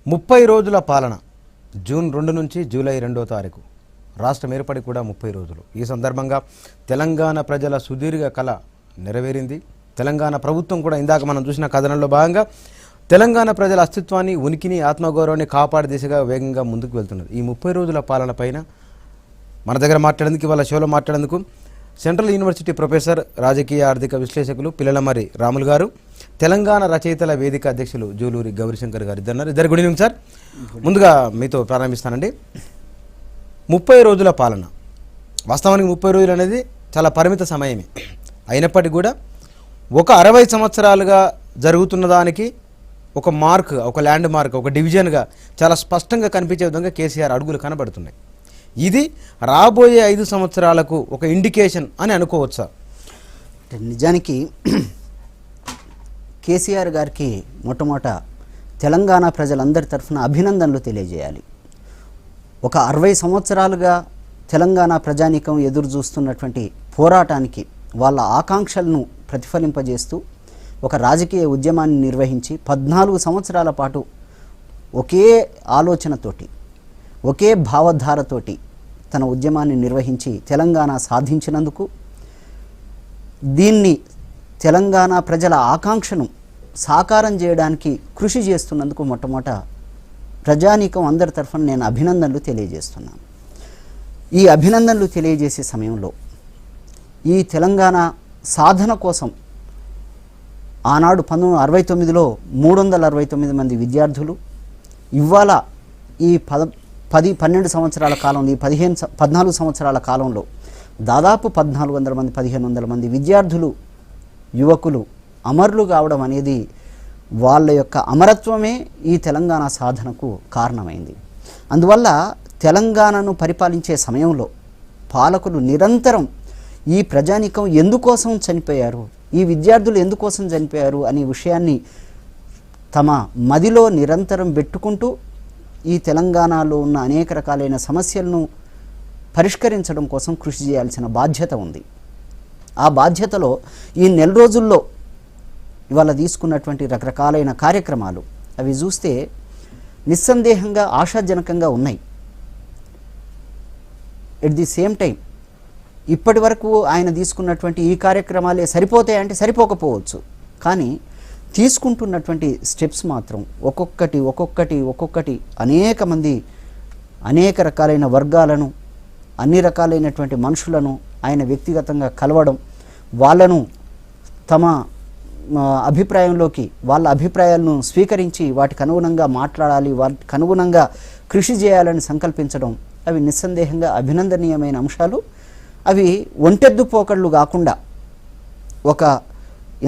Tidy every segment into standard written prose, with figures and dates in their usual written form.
30 రోజుల పాలన జూన్ 2 నుంచి జూలై 2వ తారీఖు రాష్ట్రం ఏర్పడి కూడా 30 రోజులు. ఈ సందర్భంగా తెలంగాణ ప్రజల సుదీర్ఘ కళ నెరవేరింది. తెలంగాణ ప్రభుత్వం కూడా ఇందాక మనం చూసిన కథనంలో భాగంగా తెలంగాణ ప్రజల అస్తిత్వాన్ని, ఉనికిని, ఆత్మగౌరవాన్ని కాపాడే దిశగా వేగంగా ముందుకు వెళ్తున్నారు. ఈ 30 రోజుల పాలన పైన మన దగ్గర మాట్లాడేందుకు, ఇవాళ షోలో మాట్లాడేందుకు సెంట్రల్ యూనివర్సిటీ ప్రొఫెసర్, రాజకీయ ఆర్థిక విశ్లేషకులు పిల్లలమర్రి రాములు గారు, తెలంగాణ రచయితల వేదిక అధ్యక్షులు జూలూరి గౌరీశంకర్ గారు ఇద్దరు. Good evening sir. ముందుగా మీతో ప్రారంభిస్తానండి. 30 రోజుల పాలన, వాస్తవానికి 30 రోజులు అనేది చాలా పరిమిత సమయమే. అయినప్పటికీ కూడా ఒక 60 సంవత్సరాలుగా జరుగుతున్న దానికి ఒక మార్క్, ఒక ల్యాండ్ మార్క్, ఒక డివిజన్గా చాలా స్పష్టంగా కనిపించే విధంగా కేసీఆర్ అడుగులు కనబడుతున్నాయి. ఇది రాబోయే 5 సంవత్సరాలకు ఒక ఇండికేషన్ అని అనుకోవచ్చా? నిజానికి కేసీఆర్ గారికి మొట్టమొదట తెలంగాణ ప్రజలందరి తరఫున అభినందనలు తెలియజేయాలి. ఒక 60 సంవత్సరాలుగా తెలంగాణ ప్రజానీకం ఎదురు చూస్తున్నటువంటి పోరాటానికి వాళ్ళ ఆకాంక్షలను ప్రతిఫలింపజేస్తూ ఒక రాజకీయ ఉద్యమాన్ని నిర్వహించి 14 సంవత్సరాల పాటు ఒకే ఆలోచనతోటి, ఒకే భావధారతోటి తన ఉద్యమాన్ని నిర్వహించి తెలంగాణ సాధించినందుకు, దీన్ని తెలంగాణ ప్రజల ఆకాంక్షను సాకారం చేయడానికి కృషి చేస్తున్నందుకు మొట్టమొదట ప్రజానీకం అందరి తరఫున నేను అభినందనలు తెలియజేస్తున్నాను. ఈ అభినందనలు తెలియజేసే సమయంలో ఈ తెలంగాణ సాధన కోసం ఆనాడు 1969లో 369 మంది విద్యార్థులు, ఇవాళ ఈ 10-12 సంవత్సరాల కాలంలో, ఈ 14 సంవత్సరాల కాలంలో దాదాపు 1400 మంది, 1500 మంది విద్యార్థులు, యువకులు అమరులు కావడం అనేది వాళ్ళ యొక్క అమరత్వమే ఈ తెలంగాణ సాధనకు కారణమైంది. అందువల్ల తెలంగాణను పరిపాలించే సమయంలో పాలకులు నిరంతరం ఈ ప్రజానీకం ఎందుకోసం చనిపోయారు, ఈ విద్యార్థులు ఎందుకోసం చనిపోయారు అనే విషయాన్ని తమ మదిలో నిరంతరం పెట్టుకుంటూ ఈ తెలంగాణలో ఉన్న అనేక రకాలైన సమస్యలను పరిష్కరించడం కోసం కృషి చేయాల్సిన బాధ్యత ఉంది. ఆ బాధ్యతలో ఈ నెల రోజుల్లో ఇవాళ తీసుకున్నటువంటి రకరకాలైన కార్యక్రమాలు అవి చూస్తే నిస్సందేహంగా ఆశాజనకంగా ఉన్నాయి. ఎట్ ది సేమ్ టైం ఇప్పటి వరకు ఆయన తీసుకున్నటువంటి ఈ కార్యక్రమాలే సరిపోతాయంటే సరిపోకపోవచ్చు, కానీ తీసుకుంటున్నటువంటి స్టెప్స్ మాత్రం ఒక్కొక్కటి అనేక మంది, అనేక రకాలైన వర్గాలను, అన్ని రకాలైనటువంటి మనుషులను ఆయన వ్యక్తిగతంగా కలవడం, వాళ్ళను తమ అభిప్రాయంలోకి, వాళ్ళ అభిప్రాయాలను స్వీకరించి వాటికి అనుగుణంగా మాట్లాడాలి, వాటికి అనుగుణంగా కృషి చేయాలని సంకల్పించడం, అవి నిస్సందేహంగా అభినందనీయమైన అంశాలు. అవి ఒంటెద్దు పోకళ్ళు కాకుండా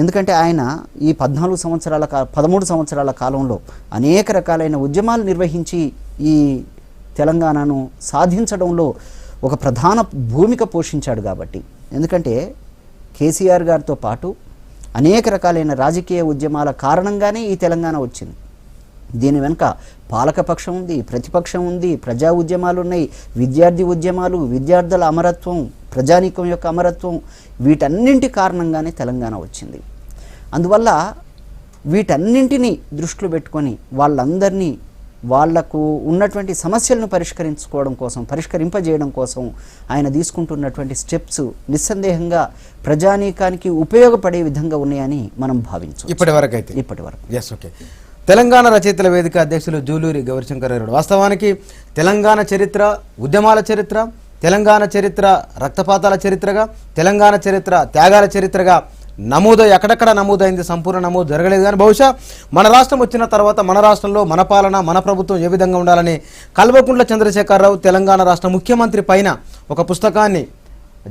ఎందుకంటే ఆయన ఈ 13 సంవత్సరాల కాలంలో అనేక రకాలైన ఉద్యమాలు నిర్వహించి ఈ తెలంగాణను సాధించడంలో ఒక ప్రధాన భూమిక పోషించాడు. కాబట్టి ఎందుకంటే కేసీఆర్ గారితో పాటు అనేక రకాలైన రాజకీయ ఉద్యమాల కారణంగానే ఈ తెలంగాణ వచ్చింది. దీని వెనుక పాలకపక్షం ఉంది, ప్రతిపక్షం ఉంది, ప్రజా ఉద్యమాలు ఉన్నాయి, విద్యార్థి ఉద్యమాలు, విద్యార్థుల అమరత్వం, ప్రజానీకం యొక్క అమరత్వం, వీటన్నింటి కారణంగానే తెలంగాణ వచ్చింది. అందువల్ల వీటన్నింటినీ దృష్టిలో పెట్టుకొని వాళ్ళందరినీ వాళ్లకు ఉన్నటువంటి సమస్యలను పరిష్కరింపజేయడం కోసం ఆయన తీసుకుంటున్నటువంటి స్టెప్స్ నిస్సందేహంగా ప్రజానీకానికి ఉపయోగపడే విధంగా ఉన్నాయని మనం భావించు. ఇప్పటివరకు తెలంగాణ రచయితల వేదిక అధ్యక్షులు జూలూరి గౌరీశంకర్ గారు, వాస్తవానికి తెలంగాణ చరిత్ర, ఉద్యమాల చరిత్ర, తెలంగాణ చరిత్ర రక్తపాతాల చరిత్రగా, తెలంగాణ చరిత్ర త్యాగాల చరిత్రగా ఎక్కడెక్కడ నమోదైంది, సంపూర్ణ నమోదు జరగలేదు. కానీ బహుశా మన రాష్ట్రం వచ్చిన తర్వాత మన రాష్ట్రంలో మన పాలన, మన ప్రభుత్వం ఏ విధంగా ఉండాలని కల్వకుంట్ల చంద్రశేఖరరావు తెలంగాణ రాష్ట్ర ముఖ్యమంత్రి పైన ఒక పుస్తకాన్ని,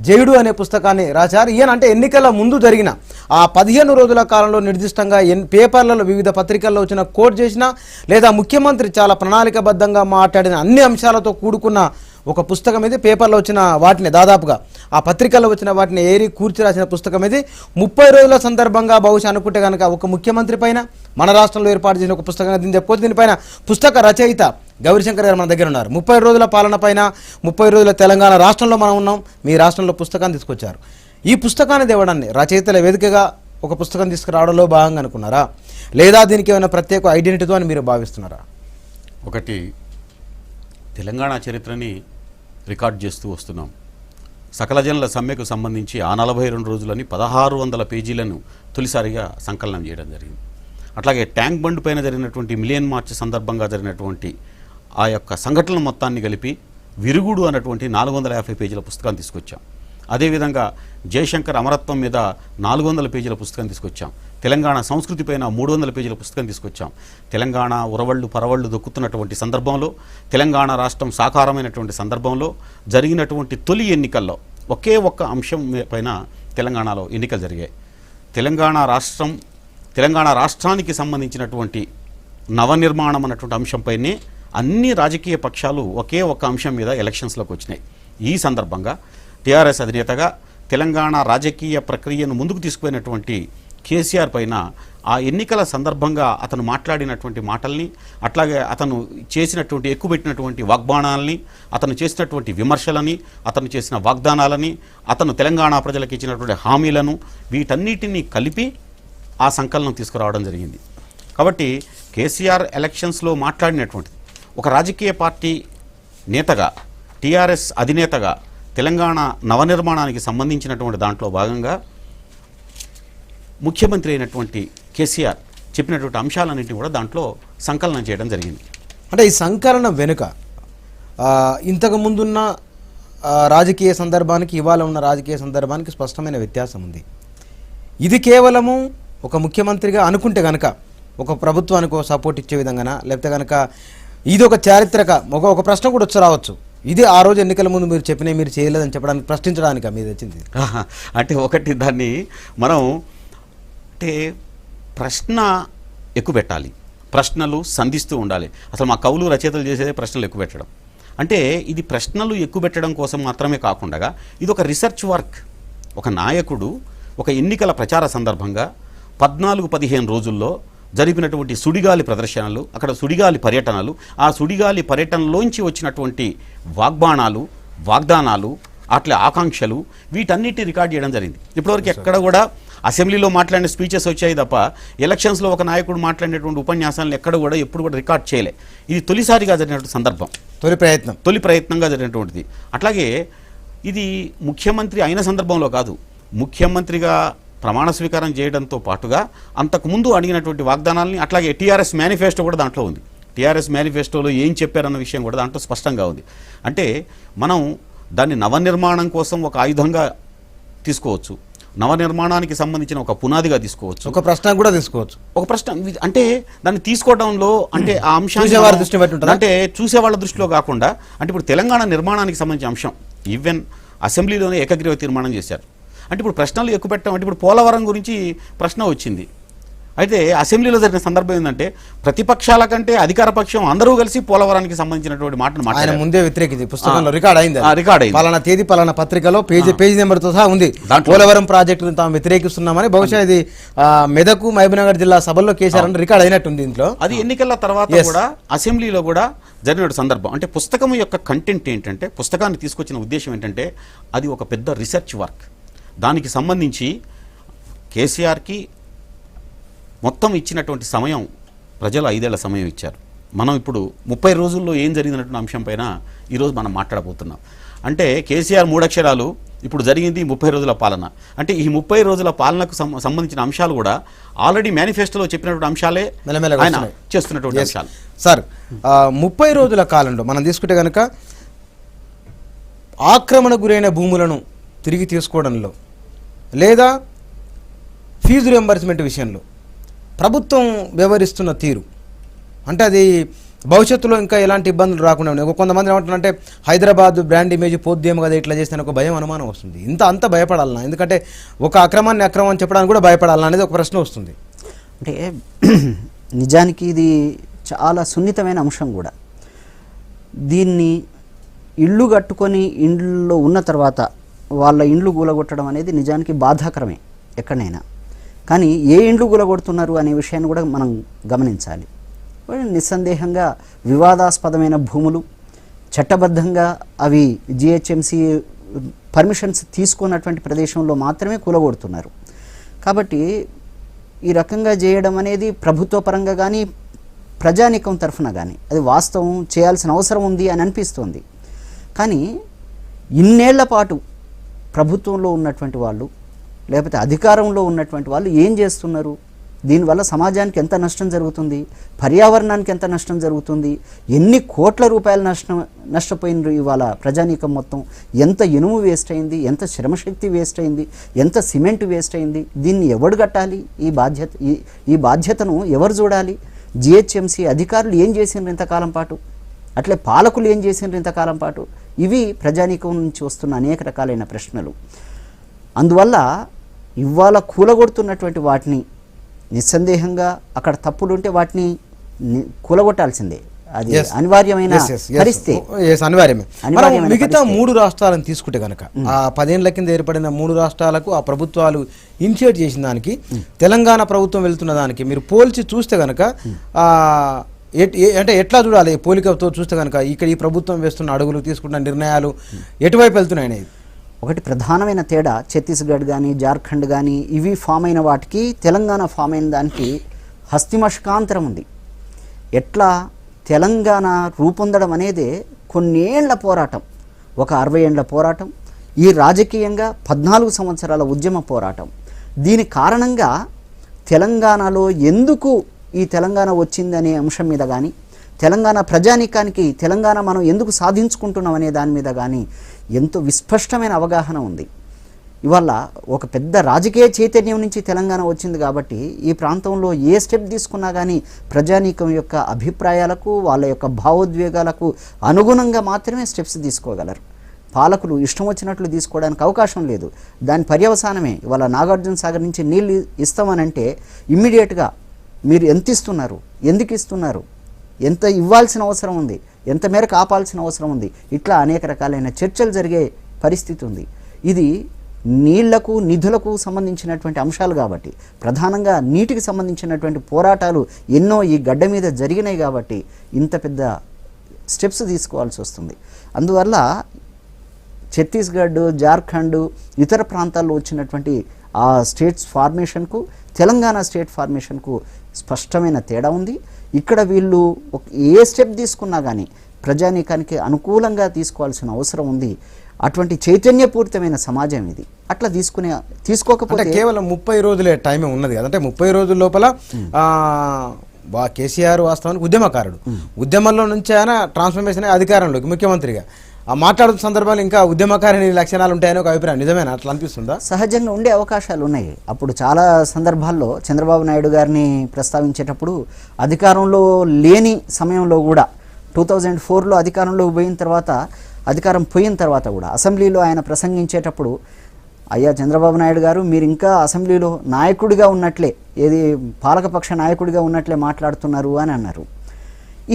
జయుడు అనే పుస్తకాన్ని రాశారు. ఈయన అంటే ఎన్నికల ముందు జరిగిన ఆ 15 రోజుల కాలంలో నిర్దిష్టంగా పేపర్లలో, వివిధ పత్రికల్లో వచ్చిన కోట్ చేసిన, లేదా ముఖ్యమంత్రి చాలా ప్రణాళికబద్ధంగా మాట్లాడిన అన్ని అంశాలతో కూడుకున్న ఒక పుస్తకం ఇది. పేపర్లో వచ్చిన వాటిని, దాదాపుగా ఆ పత్రికల్లో వచ్చిన వాటిని ఏరి కూర్చి రాసిన పుస్తకం ఇది. 30 రోజుల సందర్భంగా బహుశా అనుకుంటే కనుక ఒక ముఖ్యమంత్రి పైన మన రాష్ట్రంలో ఏర్పాటు చేసిన ఒక పుస్తకంగా దీన్ని చెప్పుకోవచ్చు. దీనిపైన పుస్తక రచయిత గౌరీశంకర్ గారు మన దగ్గర ఉన్నారు. 30 రోజుల పాలన పైన, 30 రోజుల తెలంగాణ రాష్ట్రంలో మనం ఉన్నాం, మీ రాష్ట్రంలో పుస్తకాన్ని తీసుకొచ్చారు. ఈ పుస్తకాన్ని తేవడాన్ని రచయితల వేదికగా ఒక పుస్తకం తీసుకురావడంలో భాగంగా అనుకున్నారా, లేదా దీనికి ఏమైనా ప్రత్యేక ఐడెంటిటీతో అని మీరు భావిస్తున్నారా? ఒకటి, తెలంగాణ చరిత్రని రికార్డ్ చేస్తూ వస్తున్నాం. సకల జనుల సమ్మెకు సంబంధించి ఆ 42 రోజులని 1600 పేజీలను తొలిసారిగా సంకలనం చేయడం జరిగింది. అట్లాగే ట్యాంక్ బండ్ పైన జరిగినటువంటి మిలియన్ మార్చ్ సందర్భంగా జరిగినటువంటి ఆ యొక్క సంఘటనల మొత్తాన్ని కలిపి విరుగుడు అన్నటువంటి 450 పేజీల పుస్తకాన్ని తీసుకొచ్చాం. అదేవిధంగా జయశంకర్ అమరత్వం మీద 400 పేజీల పుస్తకం తీసుకొచ్చాం. తెలంగాణ సంస్కృతి పైన 300 పేజీల పుస్తకం తీసుకొచ్చాం. తెలంగాణ ఉరవళ్ళు పరవళ్ళు దొక్కుతున్నటువంటి సందర్భంలో, తెలంగాణ రాష్ట్రం సాకారమైనటువంటి సందర్భంలో జరిగినటువంటి తొలి ఎన్నికల్లో ఒకే ఒక్క అంశం పైన తెలంగాణలో ఎన్నికలు జరిగాయి. తెలంగాణ రాష్ట్రానికి సంబంధించినటువంటి నవనిర్మాణం అన్నటువంటి అంశంపైనే అన్ని రాజకీయ పక్షాలు ఒకే ఒక్క అంశం మీద ఎలక్షన్స్లోకి వచ్చినాయి. ఈ సందర్భంగా టీఆర్ఎస్ అధినేతగా తెలంగాణ రాజకీయ ప్రక్రియను ముందుకు తీసుకుపోయినటువంటి కేసీఆర్ పైన ఆ ఎన్నికల సందర్భంగా అతను మాట్లాడినటువంటి మాటల్ని, అట్లాగే అతను చేసినటువంటి ఎక్కుపెట్టినటువంటి వాగ్బాణాలని, అతను చేసినటువంటి విమర్శలని, అతను చేసిన వాగ్దానాలని, అతను తెలంగాణ ప్రజలకు ఇచ్చినటువంటి హామీలను, వీటన్నిటినీ కలిపి ఆ సంకలనం తీసుకురావడం జరిగింది. కాబట్టి కేసీఆర్ ఎలక్షన్స్లో మాట్లాడినటువంటిది ఒక రాజకీయ పార్టీ నేతగా, టీఆర్ఎస్ అధినేతగా తెలంగాణ నవనిర్మాణానికి సంబంధించినటువంటి దాంట్లో భాగంగా ముఖ్యమంత్రి అయినటువంటి కేసీఆర్ చెప్పినటువంటి అంశాలన్నింటినీ కూడా దాంట్లో సంకలనం చేయడం జరిగింది. అంటే ఈ సంకలనం వెనుక ఇంతకు ముందున్న రాజకీయ సందర్భానికి ఇవాళ ఉన్న రాజకీయ సందర్భానికి స్పష్టమైన వ్యత్యాసం ఉంది. ఇది కేవలము ఒక ముఖ్యమంత్రిగా అనుకుంటే కనుక ఒక ప్రభుత్వానికి సపోర్ట్ ఇచ్చే విధంగానా, లేకపోతే కనుక ఇది ఒక చారిత్రక ఒక ప్రశ్న కూడా వచ్చి రావచ్చు, ఇది ఆ రోజు ఎన్నికల ముందు మీరు చెప్పినవి మీరు చేయలేదని చెప్పడానికి ప్రశ్నించడానికి మీరు వచ్చింది. అంటే ఒకటి, దాన్ని మనం అంటే ప్రశ్న ఎక్కువ పెట్టాలి, ప్రశ్నలు సంధిస్తూ ఉండాలి. అసలు మా కవులు రచయితలు చేసేదే ప్రశ్నలు ఎక్కువ పెట్టడం. అంటే ఇది ప్రశ్నలు ఎక్కువ పెట్టడం కోసం మాత్రమే కాకుండా ఇది ఒక రీసెర్చ్ వర్క్. ఒక నాయకుడు ఒక ఎన్నికల ప్రచార సందర్భంగా 14-15 రోజుల్లో జరిపినటువంటి సుడిగాలి ప్రదర్శనలు, అక్కడ సుడిగాలి పర్యటనలు, ఆ సుడిగాలి పర్యటనలోంచి వచ్చినటువంటి వాగ్బాణాలు, వాగ్దానాలు, అట్లా ఆకాంక్షలు, వీటన్నిటిని రికార్డ్ చేయడం జరిగింది. ఇప్పటివరకు ఎక్కడ కూడా అసెంబ్లీలో మాట్లాడిన స్పీచెస్ వచ్చాయి తప్ప ఎలక్షన్స్లో ఒక నాయకుడు మాట్లాడినటువంటి ఉపన్యాసాలను ఎక్కడ కూడా ఎప్పుడు కూడా రికార్డ్ చేయలే. ఇది తొలిసారిగా జరిగినటువంటి సందర్భం, తొలి ప్రయత్నంగా జరిగినటువంటిది. అట్లాగే ఇది ముఖ్యమంత్రి అయిన సందర్భంలో కాదు, ముఖ్యమంత్రిగా ప్రమాణ స్వీకారం చేయడంతో పాటుగా అంతకుముందు అడిగినటువంటి వాగ్దానాలని, అట్లాగే టీఆర్ఎస్ మేనిఫెస్టో కూడా దాంట్లో ఉంది. టీఆర్ఎస్ మేనిఫెస్టోలో ఏం చెప్పారన్న విషయం కూడా దాంట్లో స్పష్టంగా ఉంది. అంటే మనం దాన్ని నవనిర్మాణం కోసం ఒక ఆయుధంగా తీసుకోవచ్చు, నవనిర్మాణానికి సంబంధించిన ఒక పునాదిగా తీసుకోవచ్చు, ఒక ప్రశ్న కూడా తీసుకోవచ్చు. ఒక ప్రశ్న అంటే దాన్ని తీసుకోవడంలో అంటే ఆ అంశాన్ని అంటే చూసేవాళ్ళ దృష్టిలో కాకుండా, అంటే ఇప్పుడు తెలంగాణ నిర్మాణానికి సంబంధించిన అంశం ఈవెన్ అసెంబ్లీలోనే ఏకగ్రీవ తీర్మానం చేశారు. అంటే ఇప్పుడు ప్రశ్నలు ఎక్కువ పెట్టడం అంటే ఇప్పుడు పోలవరం గురించి ప్రశ్న వచ్చింది. అయితే అసెంబ్లీలో జరిగిన సందర్భం ఏంటంటే ప్రతిపక్షాల కంటే అధికార పక్షం అందరూ కలిసి పోలవరానికి సంబంధించినటువంటి మాటను మాట్లాడారు. ముందే వ్యతిరేకించి పుస్తకంలో రికార్డ్ అయింది. పలానా తేదీ పలానా పత్రికలో పేజీ నెంబర్తో సహా ఉంది పోలవరం ప్రాజెక్టును తాము వ్యతిరేకిస్తున్నామని. బహుశా ఇది మెదకు మహబూబ్నగర్ జిల్లా సభల్లో కేసీఆర్ రికార్డ్ అయినట్టుంది. దీంట్లో అది ఎన్నికల తర్వాత కూడా అసెంబ్లీలో కూడా జరిగిన సందర్భం. అంటే పుస్తకం యొక్క కంటెంట్ ఏంటంటే, పుస్తకాన్ని తీసుకొచ్చిన ఉద్దేశం ఏంటంటే అది ఒక పెద్ద రీసెర్చ్ వర్క్. దానికి సంబంధించి కేసీఆర్కి మొత్తం ఇచ్చినటువంటి సమయం ప్రజలు 5 ఏళ్ల సమయం ఇచ్చారు. మనం ఇప్పుడు 30 రోజుల్లో ఏం జరిగినటువంటి అంశం పైన ఈరోజు మనం మాట్లాడబోతున్నాం. అంటే కేసీఆర్ 3 అక్షరాలు, ఇప్పుడు జరిగింది 30 రోజుల పాలన. అంటే ఈ 30 రోజుల పాలనకు సంబంధించిన అంశాలు కూడా ఆల్రెడీ మేనిఫెస్టోలో చెప్పినటువంటి అంశాలే ఆయన చేస్తున్నటువంటి అంశాలు. సార్ 30 రోజుల కాలంలో మనం తీసుకుంటే కనుక ఆక్రమణ గురైన భూములను తిరిగి తీసుకోవడంలో లేదా ఫీజు రియంబర్స్మెంట్ విషయంలో ప్రభుత్వం వ్యవహరిస్తున్న తీరు, అంటే అది భవిష్యత్తులో ఇంకా ఎలాంటి ఇబ్బందులు రాకుండా ఉన్నాయి. కొంతమంది ఏమంటున్నారంటే హైదరాబాద్ బ్రాండ్ ఇమేజ్ పోద్దేమో కదా ఇట్లా చేస్తే ఒక భయం, అనుమానం వస్తుంది. అంత భయపడాలన్నా, ఎందుకంటే ఒక అక్రమాన్ని అక్రమం చెప్పడానికి కూడా భయపడాలన్నా అనేది ఒక ప్రశ్న వస్తుంది. అంటే నిజానికి ఇది చాలా సున్నితమైన అంశం కూడా. దీన్ని ఇళ్ళు కట్టుకొని ఇండ్లలో ఉన్న తర్వాత వాళ్ళ ఇండ్లు కూలగొట్టడం అనేది నిజానికి బాధాకరమే ఎక్కడైనా. కానీ ఏ ఇండ్లు కూలగొడుతున్నారు అనే విషయాన్ని కూడా మనం గమనించాలి. నిస్సందేహంగా వివాదాస్పదమైన భూములు చట్టబద్ధంగా అవి జిహెచ్ఎంసీ పర్మిషన్స్ తీసుకున్నటువంటి ప్రదేశంలో మాత్రమే కూలగొడుతున్నారు. కాబట్టి ఈ రకంగా చేయడం అనేది ప్రభుత్వ పరంగా కానీ ప్రజానీకం తరఫున కానీ అది వాస్తవం చేయాల్సిన అవసరం ఉంది అని అనిపిస్తుంది. కానీ ఇన్నేళ్ల పాటు ప్రభుత్వంలో ఉన్నటువంటి వాళ్ళు లేకపోతే అధికారంలో ఉన్నటువంటి వాళ్ళు ఏం చేస్తున్నారు? దీనివల్ల సమాజానికి ఎంత నష్టం జరుగుతుంది, పర్యావరణానికి ఎంత నష్టం జరుగుతుంది, ఎన్ని కోట్ల రూపాయల నష్టపోయినారు ఇవాళ ప్రజానీకం మొత్తం, ఎంత ఇనుము వేస్ట్ అయింది, ఎంత శ్రమశక్తి వేస్ట్ అయింది, ఎంత సిమెంట్ వేస్ట్ అయింది. దీన్ని ఎవడు కట్టాలి? ఈ బాధ్యతను ఎవరు చూడాలి? జిహెచ్ఎంసీ అధికారులు ఏం చేసినారు ఇంతకాలం పాటు, అట్లే పాలకులు ఏం చేసినారు ఇంతకాలం పాటు? ఇవి ప్రజానీకం నుంచి వస్తున్న అనేక రకాలైన ప్రశ్నలు. అందువల్ల ఇవాళ కూలగొడుతున్నటువంటి వాటిని నిస్సందేహంగా అక్కడ తప్పులు ఉంటే వాటిని కూలగొట్టాల్సిందే, అది అనివార్యమైన పరిస్థితి. అనివార్యమే. మిగతా 3 రాష్ట్రాలను తీసుకుంటే కనుక ఆ 10 ఏళ్ల కింద ఏర్పడిన 3 రాష్ట్రాలకు ఆ ప్రభుత్వాలు ఇనిషియేట్ చేసిన దానికి తెలంగాణ ప్రభుత్వం వెళ్తున్న దానికి మీరు పోల్చి చూస్తే కనుక అంటే ఎట్లా చూడాలి? పోలికతో చూస్తే కనుక ఇక్కడ ఈ ప్రభుత్వం వేస్తున్న అడుగులు, తీసుకున్న నిర్ణయాలు ఎటువైపు వెళ్తున్నాయి అనేది ఒకటి ప్రధానమైన తేడా. ఛత్తీస్గఢ్ కానీ జార్ఖండ్ కానీ ఇవి ఫామ్ అయిన వాటికి తెలంగాణ ఫామ్ అయిన దానికి హస్తిమష్కాంతరం ఉంది. ఎట్లా తెలంగాణ రూపొందడం అనేది కొన్నేళ్ల పోరాటం, ఒక 60 ఏళ్ల పోరాటం, ఈ రాజకీయంగా 14 సంవత్సరాల ఉద్యమ పోరాటం. దీని కారణంగా తెలంగాణలో ఎందుకు ఈ తెలంగాణ వచ్చిందనే అంశం మీద కానీ, తెలంగాణ ప్రజానీకానికి తెలంగాణ మనం ఎందుకు సాధించుకుంటున్నాం అనే దాని మీద కానీ ఎంతో విస్పష్టమైన అవగాహన ఉంది. ఇవాళ ఒక పెద్ద రాజకీయ చైతన్యం నుంచి తెలంగాణ వచ్చింది కాబట్టి ఈ ప్రాంతంలో ఏ స్టెప్ తీసుకున్నా కానీ ప్రజానీకం యొక్క అభిప్రాయాలకు, వాళ్ళ యొక్క భావోద్వేగాలకు అనుగుణంగా మాత్రమే స్టెప్స్ తీసుకోగలరు. పాలకులు ఇష్టం వచ్చినట్లు తీసుకోవడానికి అవకాశం లేదు. దాని పర్యవసానమే ఇవాళ నాగార్జున సాగర్ నుంచి నీళ్ళు ఇస్తామనంటే ఇమ్మీడియట్గా మీరు ఎంత ఇస్తున్నారు, ఎందుకు ఇస్తున్నారు, ఎంత ఇవ్వాల్సిన అవసరం ఉంది, ఎంత మేరకు ఆపాల్సిన అవసరం ఉంది, ఇట్లా అనేక రకాలైన చర్చలు జరిగే పరిస్థితి ఉంది. ఇది నీళ్లకు, నిధులకు సంబంధించినటువంటి అంశాలు కాబట్టి, ప్రధానంగా నీటికి సంబంధించినటువంటి పోరాటాలు ఎన్నో ఈ గడ్డ మీద జరిగినాయి కాబట్టి ఇంత పెద్ద స్టెప్స్ తీసుకోవాల్సి వస్తుంది. అందువల్ల ఛత్తీస్గఢ్, జార్ఖండ్, ఇతర ప్రాంతాల్లో వచ్చినటువంటి ఆ స్టేట్స్ ఫార్మేషన్కు, తెలంగాణ స్టేట్ ఫార్మేషన్కు స్పష్టమైన తేడా ఉంది. ఇక్కడ వీళ్ళు ఏ స్టెప్ తీసుకున్నా కానీ ప్రజానీకానికి అనుకూలంగా తీసుకోవాల్సిన అవసరం ఉంది. అటువంటి చైతన్యపూరితమైన సమాజం ఇది. అట్లా తీసుకోకపోతే కేవలం 30 రోజులే టైమే ఉన్నది కదా. అంటే 30 రోజుల లోపల కేసీఆర్ వాస్తవానికి ఉద్యమకారుడు, ఉద్యమంలో నుంచి ఆయన ట్రాన్స్ఫర్మేషన్ అధికారంలోకి ముఖ్యమంత్రిగా మాట్లాడుతున్న సందర్భాలు ఇంకా ఉద్యమకారిని లక్షణాలు ఉంటాయని ఒక అభిప్రాయం నిజమేనా? అట్లా అనిపిస్తుందా? సహజంగా ఉండే అవకాశాలు ఉన్నాయి. అప్పుడు చాలా సందర్భాల్లో చంద్రబాబు నాయుడు గారిని ప్రస్తావించేటప్పుడు అధికారంలో లేని సమయంలో కూడా 2004లో అధికారంలో పోయిన తర్వాత కూడా అసెంబ్లీలో ఆయన ప్రసంగించేటప్పుడు, అయ్యా చంద్రబాబు నాయుడు గారు మీరు ఇంకా అసెంబ్లీలో నాయకుడిగా ఉన్నట్లే, ఏది పాలకపక్ష నాయకుడిగా ఉన్నట్లే మాట్లాడుతున్నారు అని అన్నారు.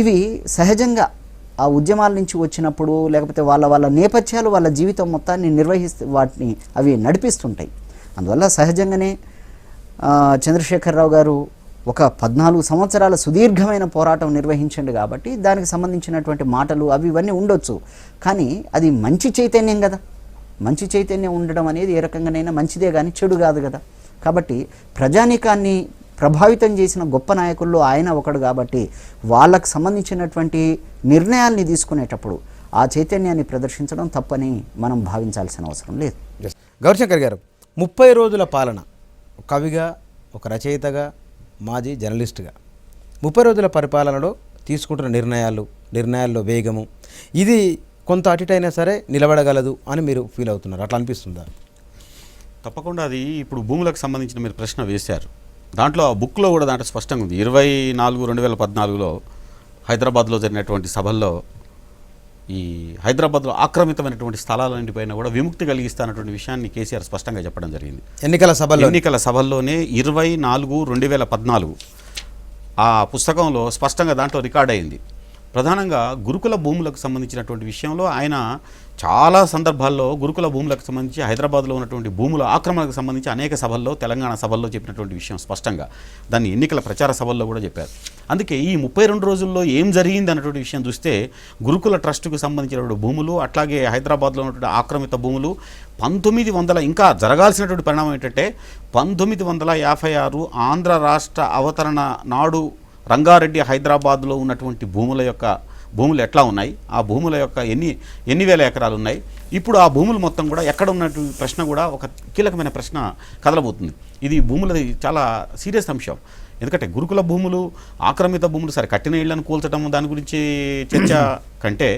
ఇవి సహజంగా ఆ ఉద్యమాల నుంచి వచ్చినప్పుడు లేకపోతే వాళ్ళ నేపథ్యాలు, వాళ్ళ జీవితం మొత్తాన్ని వాటిని అవి నడిపిస్తుంటాయి. అందువల్ల సహజంగానే చంద్రశేఖరరావు గారు ఒక 14 సంవత్సరాల సుదీర్ఘమైన పోరాటం నిర్వహించండి కాబట్టి దానికి సంబంధించినటువంటి మాటలు అవి ఇవన్నీ ఉండొచ్చు. కానీ అది మంచి చైతన్యం కదా. మంచి చైతన్యం ఉండడం అనేది ఏ రకంగానైనా మంచిదే కానీ చెడు కాదు కదా. కాబట్టి ప్రజానీకాన్ని ప్రభావితం చేసిన గొప్ప నాయకుల్లో ఆయన ఒకడు కాబట్టి వాళ్ళకు సంబంధించినటువంటి నిర్ణయాల్ని తీసుకునేటప్పుడు ఆ చైతన్యాన్ని ప్రదర్శించడం తప్పని మనం భావించాల్సిన అవసరం లేదు. గౌరీశంకర్ గారు, 30 రోజుల పాలన, కవిగా, ఒక రచయితగా, మాజీ జర్నలిస్టుగా 30 రోజుల పరిపాలనలో తీసుకుంటున్న నిర్ణయాల్లో వేగము, ఇది కొంత అటుటైనా సరే నిలబడగలదు అని మీరు ఫీల్ అవుతున్నారు, అట్లా అనిపిస్తుందా? తప్పకుండా. అది ఇప్పుడు భూములకు సంబంధించిన మీరు ప్రశ్న వేశారు. దాంట్లో ఆ బుక్లో కూడా దాంట్లో స్పష్టంగా ఉంది. 24/2014లో హైదరాబాద్లో జరిగినటువంటి సభల్లో ఈ హైదరాబాద్లో ఆక్రమితమైనటువంటి స్థలాలన్నింటిపైన కూడా విముక్తి కలిగిస్తానటువంటి విషయాన్ని కేసీఆర్ స్పష్టంగా చెప్పడం జరిగింది ఎన్నికల సభల్లోనే 24/2014 ఆ పుస్తకంలో స్పష్టంగా దాంట్లో రికార్డ్ అయింది. ప్రధానంగా గురుకుల భూములకు సంబంధించినటువంటి విషయంలో ఆయన చాలా సందర్భాల్లో గురుకుల భూములకు సంబంధించి హైదరాబాద్లో ఉన్నటువంటి భూముల ఆక్రమణకు సంబంధించి అనేక సభల్లో, తెలంగాణ సభల్లో చెప్పినటువంటి విషయం స్పష్టంగా దాన్ని ఎన్నికల ప్రచార సభల్లో కూడా చెప్పారు. అందుకే ఈ 32 రోజుల్లో ఏం జరిగింది అన్నటువంటి విషయం చూస్తే గురుకుల ట్రస్టుకు సంబంధించినటువంటి భూములు, అట్లాగే హైదరాబాద్లో ఉన్నటువంటి ఆక్రమిత భూములు 1900 ఇంకా జరగాల్సినటువంటి పరిణామం ఏంటంటే 1956 ఆంధ్ర రాష్ట్ర అవతరణ నాడు రంగారెడ్డి హైదరాబాద్లో ఉన్నటువంటి భూములు ఎట్లా ఉన్నాయి, ఆ భూముల యొక్క ఎన్ని వేల ఎకరాలు ఉన్నాయి, ఇప్పుడు ఆ భూములు మొత్తం కూడా ఎక్కడ ఉన్నట్టు ప్రశ్న కూడా ఒక కీలకమైన ప్రశ్న కదలబోతుంది. ఇది భూములది చాలా సీరియస్ అంశం. ఎందుకంటే గురుకుల భూములు, ఆక్రమిత భూములు, సరే కట్టిన ఇళ్లను కూల్చడం దాని గురించి చర్చ కంటే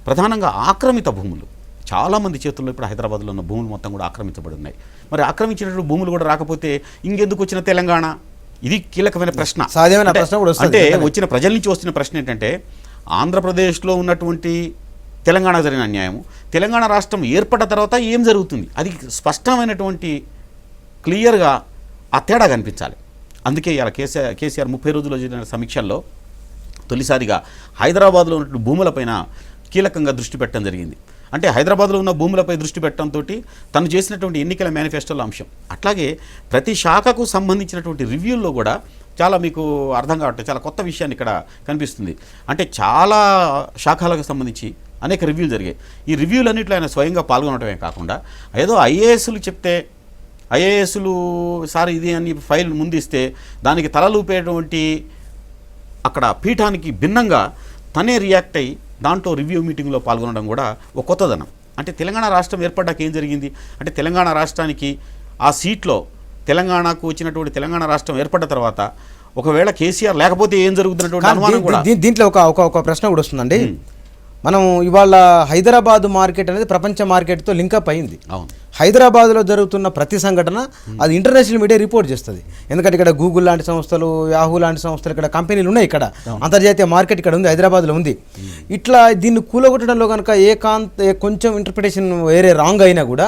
ప్రధానంగా ఆక్రమిత భూములు చాలామంది చేతుల్లో ఇప్పుడు హైదరాబాద్లో ఉన్న భూములు మొత్తం కూడా ఆక్రమించబడి ఉన్నాయి. మరి ఆక్రమించినటువంటి భూములు కూడా రాకపోతే ఇంకెందుకు వచ్చిన తెలంగాణ? ఇది కీలకమైన ప్రశ్న. సాధ్యమైన ప్రశ్న కూడా అంటే వచ్చిన ప్రజల నుంచి వస్తున్న ప్రశ్న ఏంటంటే, ఆంధ్రప్రదేశ్లో ఉన్నటువంటి తెలంగాణ జరిగిన అన్యాయం, తెలంగాణ రాష్ట్రం ఏర్పడ్డ తర్వాత ఏం జరుగుతుంది, అది స్పష్టమైనటువంటి క్లియర్గా ఆ తేడా కనిపించాలి. అందుకే ఇలా కేసీఆర్ 30 రోజుల్లో జరిగిన సమీక్షల్లో తొలిసారిగా హైదరాబాద్లో ఉన్న భూములపైన కీలకంగా దృష్టి పెట్టడం జరిగింది. అంటే హైదరాబాద్లో ఉన్న భూములపై దృష్టి పెట్టడంతో తను చేసినటువంటి ఎన్నికల మేనిఫెస్టోలో అంశం. అట్లాగే ప్రతి శాఖకు సంబంధించినటువంటి రివ్యూల్లో కూడా చాలా మీకు అర్థం కావట్లేదు, చాలా కొత్త విషయాన్ని ఇక్కడ కనిపిస్తుంది. అంటే చాలా శాఖలకు సంబంధించి అనేక రివ్యూలు జరిగాయి. ఈ రివ్యూలన్నింటిలో ఆయన స్వయంగా పాల్గొనడమే కాకుండా ఏదో ఐఏఎస్లు చెప్తే, ఐఏఎస్లు సార్ ఇది అని ఫైల్ ముందిస్తే దానికి తలలూపేటువంటి అక్కడ పీఠానికి భిన్నంగా తనే రియాక్ట్ అయ్యి దాంట్లో రివ్యూ మీటింగ్లో పాల్గొనడం కూడా ఒక కొత్తదనం. అంటే తెలంగాణ రాష్ట్రం ఏర్పడ్డాక ఏం జరిగింది అంటే, తెలంగాణ రాష్ట్రానికి ఆ సీట్లో తెలంగాణకు వచ్చినటువంటి తెలంగాణ రాష్ట్రం ఏర్పడ్డ తర్వాత ఒకవేళ కేసీఆర్ లేకపోతే ఏం జరుగుతున్నటువంటి అనుమానం కూడా. దీంట్లో ఒక ప్రశ్న కూడా వస్తుందండి. మనం ఇవాళ హైదరాబాద్ మార్కెట్ అనేది ప్రపంచ మార్కెట్తో లింకప్ అయింది. హైదరాబాద్లో జరుగుతున్న ప్రతి సంఘటన అది ఇంటర్నేషనల్ మీడియా రిపోర్ట్ చేస్తుంది. ఎందుకంటే ఇక్కడ గూగుల్ లాంటి సంస్థలు, యాహూ లాంటి సంస్థలు, ఇక్కడ కంపెనీలు ఉన్నాయి. ఇక్కడ అంతర్జాతీయ మార్కెట్ ఇక్కడ ఉంది, హైదరాబాద్లో ఉంది. ఇట్లా దీన్ని కూలగొట్టడంలో కనుక కొంచెం ఇంటర్ప్రిటేషన్ వేరే రాంగ్ అయినా కూడా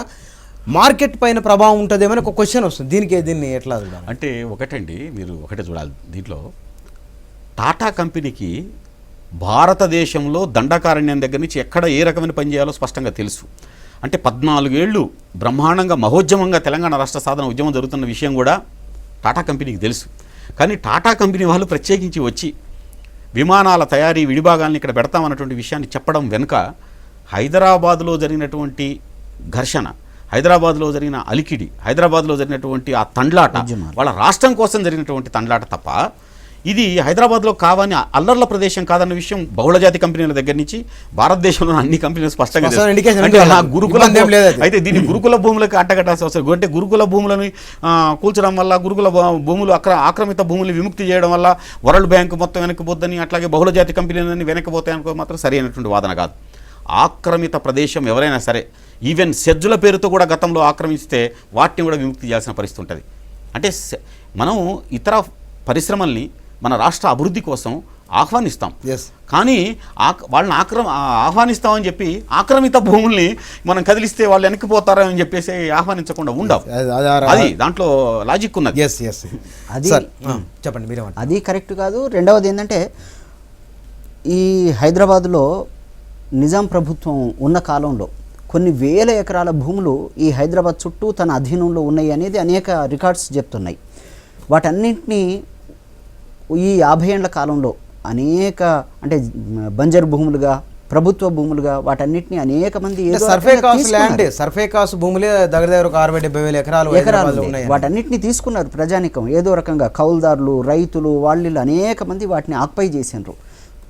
మార్కెట్ పైన ప్రభావం ఉంటుందేమని ఒక క్వశ్చన్ వస్తుంది. దీన్ని ఎట్లా చూడాలి అంటే ఒకటండి, మీరు ఒకటే చూడాలి. దీంట్లో టాటా కంపెనీకి భారతదేశంలో దండకారణ్యం దగ్గర నుంచి ఎక్కడ ఏ రకమైన పని చేయాలో స్పష్టంగా తెలుసు. అంటే 14 ఏళ్ళు బ్రహ్మాండంగా మహోద్యమంగా తెలంగాణ రాష్ట్ర సాధన ఉద్యమం జరుగుతున్న విషయం కూడా టాటా కంపెనీకి తెలుసు. కానీ టాటా కంపెనీ వాళ్ళు ప్రత్యేకించి వచ్చి విమానాల తయారీ విడిభాగాల్ని ఇక్కడ పెడతామన్నటువంటి విషయాన్ని చెప్పడం వెనుక హైదరాబాద్లో జరిగినటువంటి ఘర్షణ, హైదరాబాద్లో జరిగిన అలికిడి, హైదరాబాద్లో జరిగినటువంటి ఆ తండ్లాట, వాళ్ళ రాష్ట్రం కోసం జరిగినటువంటి తండ్లాట తప్ప ఇది హైదరాబాద్లో కావని అల్లర్ల ప్రదేశం కాదన్న విషయం బహుళజాతి కంపెనీల దగ్గర నుంచి భారతదేశంలో అన్ని కంపెనీలు స్పష్టంగా అయితే దీన్ని గురుకుల భూములకు అట్టగట్టాల్సి వస్తుంది. అంటే గురుకుల భూములను కూల్చడం వల్ల, గురుకుల భూములు ఆక్రమిత భూములు విముక్తి చేయడం వల్ల వరల్డ్ బ్యాంక్ మొత్తం వెనక్కిపోద్దని, అట్లాగే బహుళజాతి కంపెనీలన్నీ వెనక్కిపోతాయనుకో మాత్రం సరైనటువంటి వాదన కాదు. ఆక్రమిత ప్రదేశం ఎవరైనా సరే, ఈవెన్ సెజ్జుల పేరుతో కూడా గతంలో ఆక్రమిస్తే వాటిని కూడా విముక్తి చేయాల్సిన పరిస్థితి ఉంటుంది. అంటే మనం ఇతర పరిశ్రమల్ని మన రాష్ట్ర అభివృద్ధి కోసం ఆహ్వానిస్తాం, కానీ వాళ్ళని ఆహ్వానిస్తామని చెప్పి ఆక్రమిత భూముల్ని మనం కదిలిస్తే వాళ్ళు వెనక్కిపోతారని చెప్పేసి ఆహ్వానించకుండా ఉండవు. అది దాంట్లో లాజిక్ ఉన్నది. అది చెప్పండి మీరే. అది కరెక్ట్ కాదు. రెండవది ఏంటంటే, ఈ హైదరాబాదులో నిజాం ప్రభుత్వం ఉన్న కాలంలో కొన్ని వేల ఎకరాల భూములు ఈ హైదరాబాద్ చుట్టూ తన అధీనంలో ఉన్నాయి అనేది అనేక రికార్డ్స్ చెప్తున్నాయి. వాటన్నింటినీ ఈ 50 ఏళ్ల కాలంలో అనేక, అంటే బంజరు భూములుగా, ప్రభుత్వ భూములుగా వాటన్నిటిని అనేక మంది సర్ఫే కాస్ భూములే దగ్గర ఒక 60-70 ఎకరాలు వాటన్నిటిని తీసుకున్నారు ప్రజానికం. ఏదో రకంగా కౌలుదారులు, రైతులు, వాళ్ళు అనేక మంది వాటిని ఆక్యుపై చేసినారు.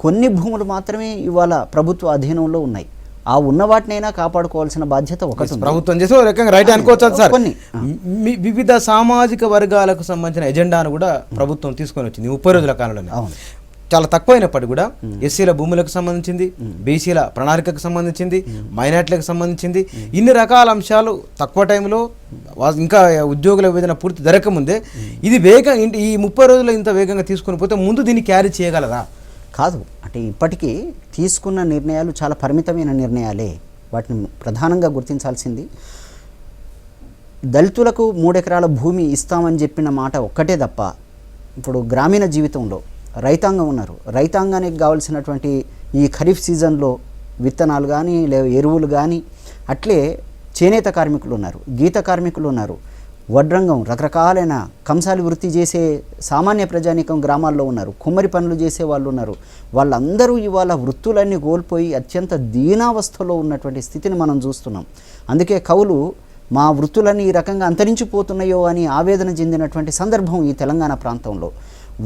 కొన్ని భూములు మాత్రమే ఇవాళ ప్రభుత్వ అధీనంలో ఉన్నాయి. ఆ ఉన్న వాటినైనా కాపాడుకోవాల్సిన బాధ్యత ఒకటి ప్రభుత్వం చేసి ఒక రకంగా రైట్ అనుకోవచ్చు సార్. వివిధ సామాజిక వర్గాలకు సంబంధించిన ఎజెండాను కూడా ప్రభుత్వం తీసుకొని వచ్చింది 30 రోజుల కాలంలోనే. చాలా తక్కువైనప్పటికీ కూడా ఎస్సీల భూములకు సంబంధించింది, బీసీల ప్రణాళికకు సంబంధించింది, మైనార్టీలకు సంబంధించింది, ఇన్ని రకాల అంశాలు తక్కువ టైంలో, ఇంకా ఉద్యోగుల విభజన పూర్తి జరగకముందే ఇది ఈ 30 రోజులు ఇంత వేగంగా తీసుకొని పోతే ముందు దీన్ని క్యారీ చేయగలరా? కాదు. అంటే ఇప్పటికీ తీసుకున్న నిర్ణయాలు చాలా పరిమితమైన నిర్ణయాలే. వాటిని ప్రధానంగా గుర్తించాల్సింది, దళితులకు 3 ఎకరాల భూమి ఇస్తామని చెప్పిన మాట ఒక్కటే తప్ప, ఇప్పుడు గ్రామీణ జీవితంలో రైతాంగం ఉన్నారు. రైతాంగానికి కావాల్సినటువంటి ఈ ఖరీఫ్ సీజన్లో విత్తనాలు కానీ, ఎరువులు కానీ, అట్లే చేనేత కార్మికులు ఉన్నారు, గీత కార్మికులు ఉన్నారు, వడ్రంగం, రకరకాలైన కంసాలి వృత్తి చేసే సామాన్య ప్రజానీకం గ్రామాల్లో ఉన్నారు, కుమ్మరి పనులు చేసే వాళ్ళు ఉన్నారు. వాళ్ళందరూ ఇవాళ వృత్తులన్నీ కోల్పోయి అత్యంత దీనావస్థలో ఉన్నటువంటి స్థితిని మనం చూస్తున్నాం. అందుకే కవులు మా వృత్తులన్నీ ఈ రకంగా అంతరించిపోతున్నాయో అని ఆవేదన చెందినటువంటి సందర్భం ఈ తెలంగాణ ప్రాంతంలో.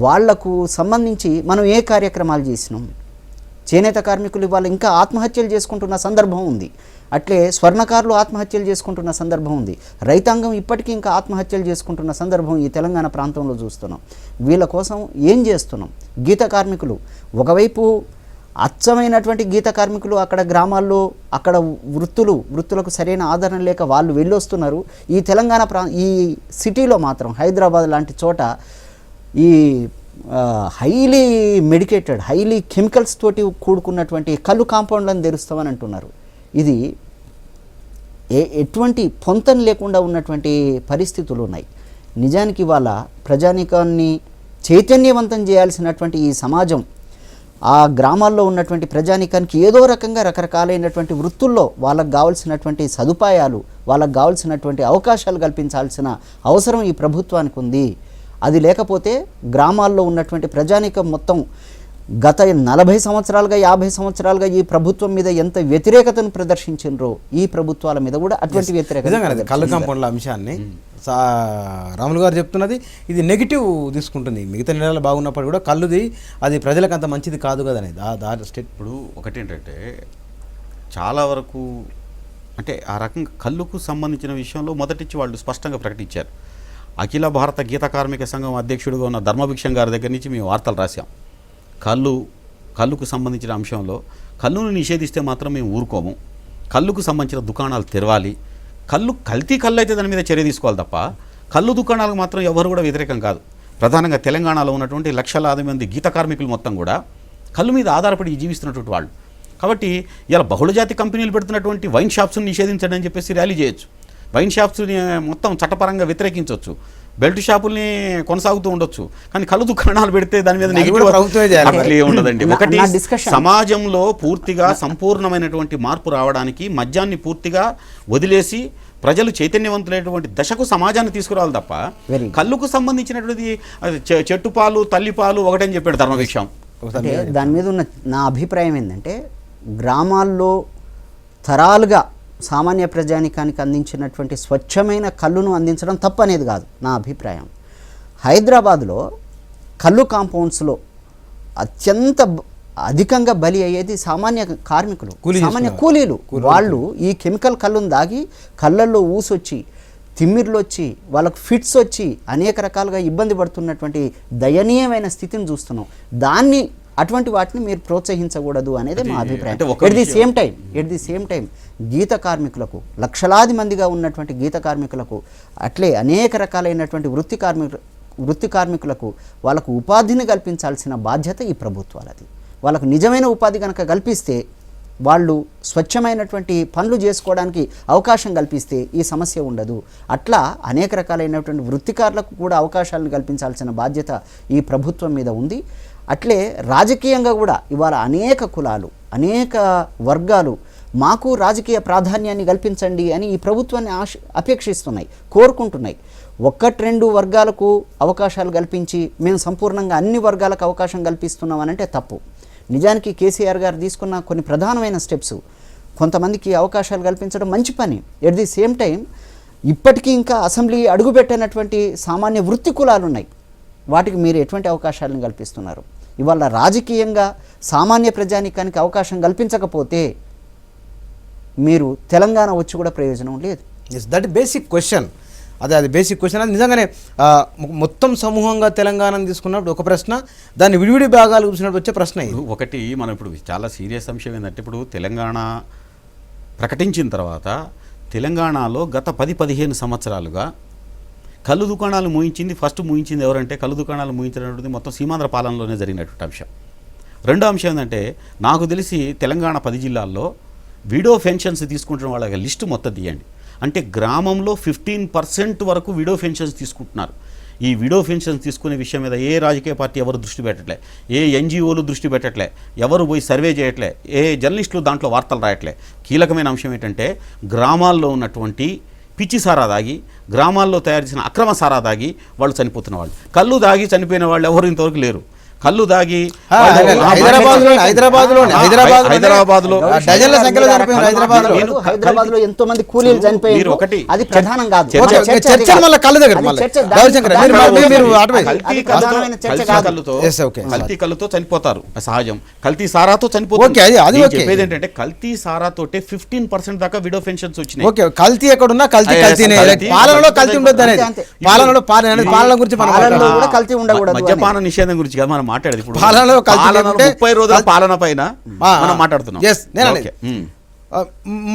వాళ్లకు సంబంధించి మనం ఏ కార్యక్రమాలు చేసినాం? చేనేత కార్మికులు ఇవాళ ఇంకా ఆత్మహత్యలు చేసుకుంటున్న సందర్భం ఉంది. అట్లే స్వర్ణకారులు ఆత్మహత్యలు చేసుకుంటున్న సందర్భం ఉంది. రైతాంగం ఇప్పటికీ ఇంకా ఆత్మహత్యలు చేసుకుంటున్న సందర్భం ఈ తెలంగాణ ప్రాంతంలో చూస్తున్నాం. వీళ్ళ కోసం ఏం చేస్తున్నాం? గీత కార్మికులు ఒకవైపు అచ్చమైనటువంటి గీత కార్మికులు అక్కడ గ్రామాల్లో అక్కడ వృత్తులకు సరైన ఆదరణ లేక వాళ్ళు వెళ్ళొస్తున్నారు. ఈ తెలంగాణ ఈ సిటీలో మాత్రం హైదరాబాద్ లాంటి చోట ఈ హైలీ మెడికేటెడ్ హైలీ కెమికల్స్ తోటి కూడుకున్నటువంటి కళ్ళు కాంపౌండ్లను తెరుస్తామని అంటున్నారు. ఇది ఎటువంటి పొంతన లేకుండా ఉన్నటువంటి పరిస్థితులు ఉన్నాయి. నిజానికి వాళ్ళ ప్రజానీకాన్ని చైతన్యవంతం చేయాల్సినటువంటి ఈ సమాజం ఆ గ్రామాల్లో ఉన్నటువంటి ప్రజానీకానికి ఏదో రకంగా రకరకాలైనటువంటి వృత్తుల్లో వాళ్ళకు కావాల్సినటువంటి సదుపాయాలు, వాళ్ళకు కావాల్సినటువంటి అవకాశాలు కల్పించాల్సిన అవసరం ఈ ప్రభుత్వానికి ఉంది. అది లేకపోతే గ్రామాల్లో ఉన్నటువంటి ప్రజానీకం మొత్తం గత 40 సంవత్సరాలుగా 50 సంవత్సరాలుగా ఈ ప్రభుత్వం మీద ఎంత వ్యతిరేకతను ప్రదర్శించారో ఈ ప్రభుత్వాల మీద కూడా అటువంటి వ్యతిరేకత. కళ్ళు కాంపౌండ్ల అంశాన్ని రాములు గారు చెప్తున్నది ఇది నెగిటివ్ తీసుకుంటుంది. మిగతా నెలలు బాగున్నప్పుడు కూడా కళ్ళుది అది ప్రజలకు అంత మంచిది కాదు కదా అనేది స్టేట్. ఇప్పుడు ఒకటేంటంటే చాలా వరకు అంటే ఆ రకంగా కళ్ళుకు సంబంధించిన విషయంలో మొదటిచ్చి వాళ్ళు స్పష్టంగా ప్రకటించారు. అఖిల భారత గీత కార్మిక సంఘం అధ్యక్షుడిగా ఉన్న ధర్మభిక్షం గారి దగ్గర నుంచి మేము వార్తలు రాసాం. కళ్ళుకు సంబంధించిన అంశంలో కళ్ళును నిషేధిస్తే మాత్రం మేము ఊరుకోము, కళ్ళుకు సంబంధించిన దుకాణాలు తెరవాలి, కల్తీ కళ్ళు అయితే దాని మీద చర్య తీసుకోవాలి తప్ప కళ్ళు దుకాణాలకు మాత్రం ఎవరు కూడా వ్యతిరేకం కాదు. ప్రధానంగా తెలంగాణలో ఉన్నటువంటి లక్షలాది మంది గీత కార్మికులు మొత్తం కూడా కళ్ళు మీద ఆధారపడి జీవిస్తున్నటువంటి వాళ్ళు. కాబట్టి ఇలా బహుళజాతి కంపెనీలు పెడుతున్నటువంటి వైన్ షాప్స్ని నిషేధించండి అని చెప్పేసి ర్యాలీ చేయొచ్చు. వైన్ షాప్స్ని మొత్తం చట్టపరంగా వ్యతిరేకించవచ్చు, బెల్ట్ షాపుల్ని కొనసాగుతూ ఉండొచ్చు. కానీ కళ్ళు దుకాణాలు పెడితే దాని మీద నెగిటివ్ ఉండదండి. ఒకటి సమాజంలో పూర్తిగా సంపూర్ణమైనటువంటి మార్పు రావడానికి మద్యాన్ని పూర్తిగా వదిలేసి ప్రజలు చైతన్యవంతులైనటువంటి దశకు సమాజాన్ని తీసుకురావాలి తప్ప కళ్ళుకు సంబంధించినటువంటి చెట్టు పాలు తల్లి పాలు ఒకటని చెప్పాడు ధర్మభిక్షం. దాని మీద ఉన్న నా అభిప్రాయం ఏంటంటే గ్రామాల్లో తరాలుగా సామాన్య ప్రజానికానికి అందించినటువంటి స్వచ్ఛమైన కళ్ళును అందించడం తప్పు అనేది కాదు నా అభిప్రాయం. హైదరాబాద్లో కళ్ళు కాంపౌండ్స్లో అత్యంత అధికంగా బలి అయ్యేది సామాన్య కార్మికులు, సామాన్య కూలీలు. వాళ్ళు ఈ కెమికల్ కళ్ళును దాగి కళ్ళల్లో ఊసొచ్చి తిమ్మిర్లు వచ్చి వాళ్ళకు ఫిట్స్ వచ్చి అనేక రకాలుగా ఇబ్బంది పడుతున్నటువంటి దయనీయమైన స్థితిని చూస్తున్నాం. అటువంటి వాటిని మీరు ప్రోత్సహించకూడదు అనేది మా అభిప్రాయం. ఎట్ ది సేమ్ టైం గీత కార్మికులకు లక్షలాది మందిగా ఉన్నటువంటి గీత కార్మికులకు అట్లే అనేక రకాలైనటువంటి వృత్తి కార్మికులకు వాళ్ళకు ఉపాధిని కల్పించాల్సిన బాధ్యత ఈ ప్రభుత్వాలది. వాళ్ళకు నిజమైన ఉపాధి కనుక కల్పిస్తే వాళ్ళు స్వచ్ఛమైనటువంటి పనులు చేసుకోవడానికి అవకాశం కల్పిస్తే ఈ సమస్య ఉండదు. అట్లా అనేక రకాలైనటువంటి వృత్తికారులకు కూడా అవకాశాలను కల్పించాల్సిన బాధ్యత ఈ ప్రభుత్వం మీద ఉంది. అట్లే రాజకీయంగా కూడా ఇవాళ అనేక కులాలు అనేక వర్గాలు మాకు రాజకీయ ప్రాధాన్యాన్ని కల్పించండి అని ఈ ప్రభుత్వాన్ని అపేక్షిస్తున్నాయి, కోరుకుంటున్నాయి. 1-2 వర్గాలకు అవకాశాలు కల్పించి మేము సంపూర్ణంగా అన్ని వర్గాలకు అవకాశం కల్పిస్తున్నామనంటే తప్పు. నిజానికి కేసీఆర్ గారు తీసుకున్న కొన్ని ప్రధానమైన స్టెప్స్ కొంతమందికి అవకాశాలు కల్పించడం మంచి పని. ఎట్ ది సేమ్ టైం ఇప్పటికీ ఇంకా అసెంబ్లీ అడుగుపెట్టినటువంటి సామాన్య వృత్తి కులాలు ఉన్నాయి, వాటికి మీరు ఎటువంటి అవకాశాలను కల్పిస్తున్నారు? ఇవాళ రాజకీయంగా సామాన్య ప్రజానీకానికి అవకాశం కల్పించకపోతే మీరు తెలంగాణ వచ్చి కూడా ప్రయోజనం లేదు. That basic question. అది బేసిక్ క్వశ్చన్. అది నిజంగానే మొత్తం సమూహంగా తెలంగాణను తీసుకున్నప్పుడు ఒక ప్రశ్న, దాన్ని విడివిడి భాగాలు చూసినప్పుడు వచ్చే ప్రశ్న ఇది. ఒకటి మనం ఇప్పుడు చాలా సీరియస్ అంశం ఏంటంటే ఇప్పుడు తెలంగాణ ప్రకటించిన తర్వాత తెలంగాణలో గత 10-15 సంవత్సరాలుగా కళ్ళు దుకాణాలు మూయించింది ఎవరంటే కళ్ళు దుకాణాలు మూయించినటువంటిది మొత్తం సీమాంధ్ర పాలనలోనే జరిగినటువంటి అంశం. రెండో అంశం ఏంటంటే నాకు తెలిసి తెలంగాణ 10 జిల్లాల్లో విడో పెన్షన్స్ తీసుకుంటున్న వాళ్ళ లిస్టు మొత్తం తీయండి. అంటే గ్రామంలో 15% వరకు విడో పెన్షన్స్ తీసుకుంటున్నారు. ఈ విడో పెన్షన్స్ తీసుకునే విషయం మీద ఏ రాజకీయ పార్టీ ఎవరు దృష్టి పెట్టట్లే, ఏ ఎన్జిఓలు దృష్టి పెట్టట్లే, ఎవరు పోయి సర్వే చేయట్లే, ఏ జర్నలిస్టులు దాంట్లో వార్తలు రాయట్లే. కీలకమైన అంశం ఏంటంటే గ్రామాల్లో ఉన్నటువంటి పిచ్చి సారా దాగి గ్రామాల్లో తయారు చేసిన అక్రమ సారా దాగి వాళ్ళు చనిపోతున్న వాళ్ళు, కళ్ళు దాగి చనిపోయిన వాళ్ళు ఎవరు ఇంతవరకు లేరు. కళ్ళు దాగి హైదరాబాద్లో డజన్ల సంఖ్యలో చనిపోయారు. హైదరాబాద్ లో ఎంతో మంది కూలీలు చనిపోయారు. అది ప్రధానం కాదు. చర్చల వల్ల కళ్ళు దగ్గర కల్తీ కళ్ళుతో చనిపోతారు, సహజం. కల్తీ సారాతో చనిపోతారు. చెప్పేది ఏంటంటే కల్తీ సారాతోటే 15% దాకా విడో పెన్షన్స్ వచ్చినాయి. ఓకే, కల్తీ ఎక్కడున్నా కల్తీ కల్తీనే. పాలనలో కల్తీ ఉండొద్దు అనేది, పాలనలో పాలన గురించి కల్తీ ఉండకూడదు. మద్యపాన నిషేధం గురించి కదా మనం మాట్లాడేది. ఇప్పుడు పాలనలో 30 రోజుల పాలన పైన మనం మాట్లాడుతున్నాం.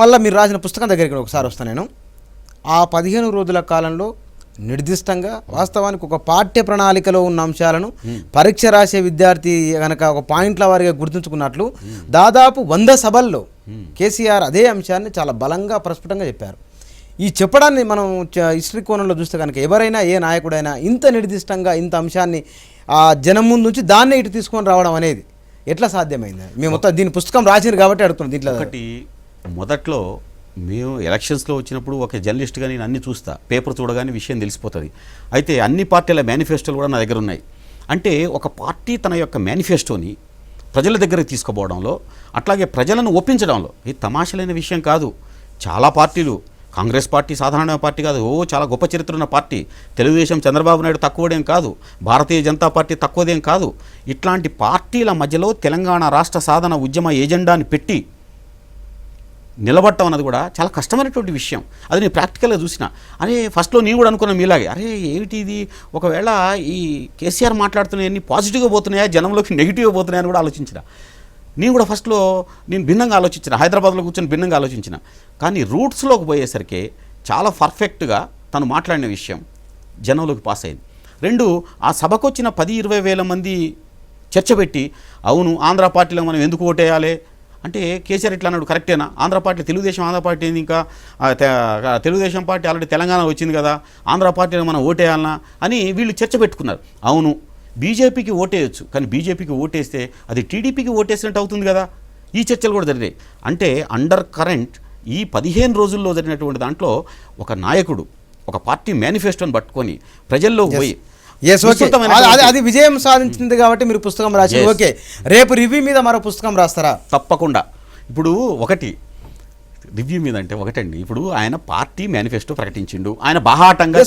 మళ్ళీ మీరు రాసిన పుస్తకం దగ్గరికి ఒకసారి వస్తాను నేను. ఆ 15 రోజుల కాలంలో నిర్దిష్టంగా వాస్తవానికి ఒక పాఠ్య ప్రణాళికలో ఉన్న అంశాలను పరీక్ష రాసే విద్యార్థి కనుక ఒక పాయింట్ల వారిగా గుర్తుంచుకున్నట్లు దాదాపు 100 సభల్లో కేసీఆర్ అదే అంశాన్ని చాలా బలంగా ప్రస్ఫుటంగా చెప్పారు. ఈ చెప్పడాన్ని మనం హిస్టరీ కోణంలో చూస్తే కనుక ఎవరైనా ఏ నాయకుడైనా ఇంత నిర్దిష్టంగా ఇంత అంశాన్ని ఆ జనం ముందు నుంచి దాన్నే ఇటు తీసుకొని రావడం అనేది ఎట్లా సాధ్యమైంది? మేము మొత్తం దీని పుస్తకం రాసిరు కాబట్టి అడుగుతున్నాం. దీంట్లో ఒకటి, మొదట్లో మేము ఎలక్షన్స్లో వచ్చినప్పుడు ఒక జర్నలిస్ట్గా నేను అన్ని చూస్తా, పేపర్ చూడగానే విషయం తెలిసిపోతుంది. అయితే అన్ని పార్టీల మేనిఫెస్టోలు కూడా నా దగ్గర ఉన్నాయి. అంటే ఒక పార్టీ తన యొక్క మేనిఫెస్టోని ప్రజల దగ్గరికి తీసుకుపోవడంలో, అట్లాగే ప్రజలను ఒప్పించడంలో ఇది తమాషలైన విషయం కాదు. చాలా పార్టీలు, కాంగ్రెస్ పార్టీ సాధారణ పార్టీ కాదు, చాలా గొప్ప చరిత్ర ఉన్న పార్టీ. తెలుగుదేశం చంద్రబాబు నాయుడు తక్కువదేం కాదు, భారతీయ జనతా పార్టీ తక్కువదేం కాదు. ఇట్లాంటి పార్టీల మధ్యలో తెలంగాణ రాష్ట్ర సాధన ఉద్యమ ఎజెండాని పెట్టి నిలబడటం అన్నది కూడా చాలా కష్టమైనటువంటి విషయం. అది నేను ప్రాక్టికల్గా చూసిన. అరే ఫస్ట్లో నేను కూడా అనుకున్నాను మీలాగే, అరే ఏమిటి ఇది, ఒకవేళ ఈ కేసీఆర్ మాట్లాడుతున్నాయన్నీ పాజిటివ్గా పోతున్నాయా, జనంలోకి నెగిటివ్గా పోతున్నాయని కూడా ఆలోచించిన. నేను కూడా ఫస్ట్లో భిన్నంగా ఆలోచించిన, హైదరాబాద్లో కూర్చొని భిన్నంగా ఆలోచించిన. కానీ రూట్స్లోకి పోయేసరికి చాలా పర్ఫెక్ట్గా తను మాట్లాడిన విషయం జనంలోకి పాస్ అయింది. 2, ఆ సభకు వచ్చిన 10-20 వేల మంది చర్చ పెట్టి, అవును ఆంధ్ర పార్టీలో మనం ఎందుకు ఓటేయాలి అంటే కేసీఆర్ ఇట్లా అన్నాడు, కరెక్టేనా? ఆంధ్ర పార్టీ, తెలుగుదేశం ఆంధ్ర పార్టీ ఏంది, ఇంకా తెలుగుదేశం పార్టీ ఆల్రెడీ తెలంగాణ వచ్చింది కదా, ఆంధ్ర పార్టీలో మనం ఓటేయాలనా అని వీళ్ళు చర్చ పెట్టుకున్నారు. అవును బీజేపీకి ఓటేయచ్చు, కానీ బీజేపీకి ఓటేస్తే అది టీడీపీకి ఓటేసినట్టు అవుతుంది కదా. ఈ చర్చలు కూడా జరిగాయి. అంటే అండర్ కరెంట్ ఈ 15 రోజుల్లో జరిగినటువంటి దాంట్లో ఒక నాయకుడు ఒక పార్టీ మేనిఫెస్టోని పట్టుకొని ప్రజల్లో పోయి అది విజయం సాధించింది కాబట్టి మీరు పుస్తకం రాసి, ఓకే రేపు రివ్యూ మీద మరో పుస్తకం రాస్తారా? తప్పకుండా. ఇప్పుడు ఒకటి రివ్యూ మీద అంటే ఒకటండి, ఇప్పుడు ఆయన పార్టీ మేనిఫెస్టో ప్రకటించిండు, ఆయన బాహాటంగా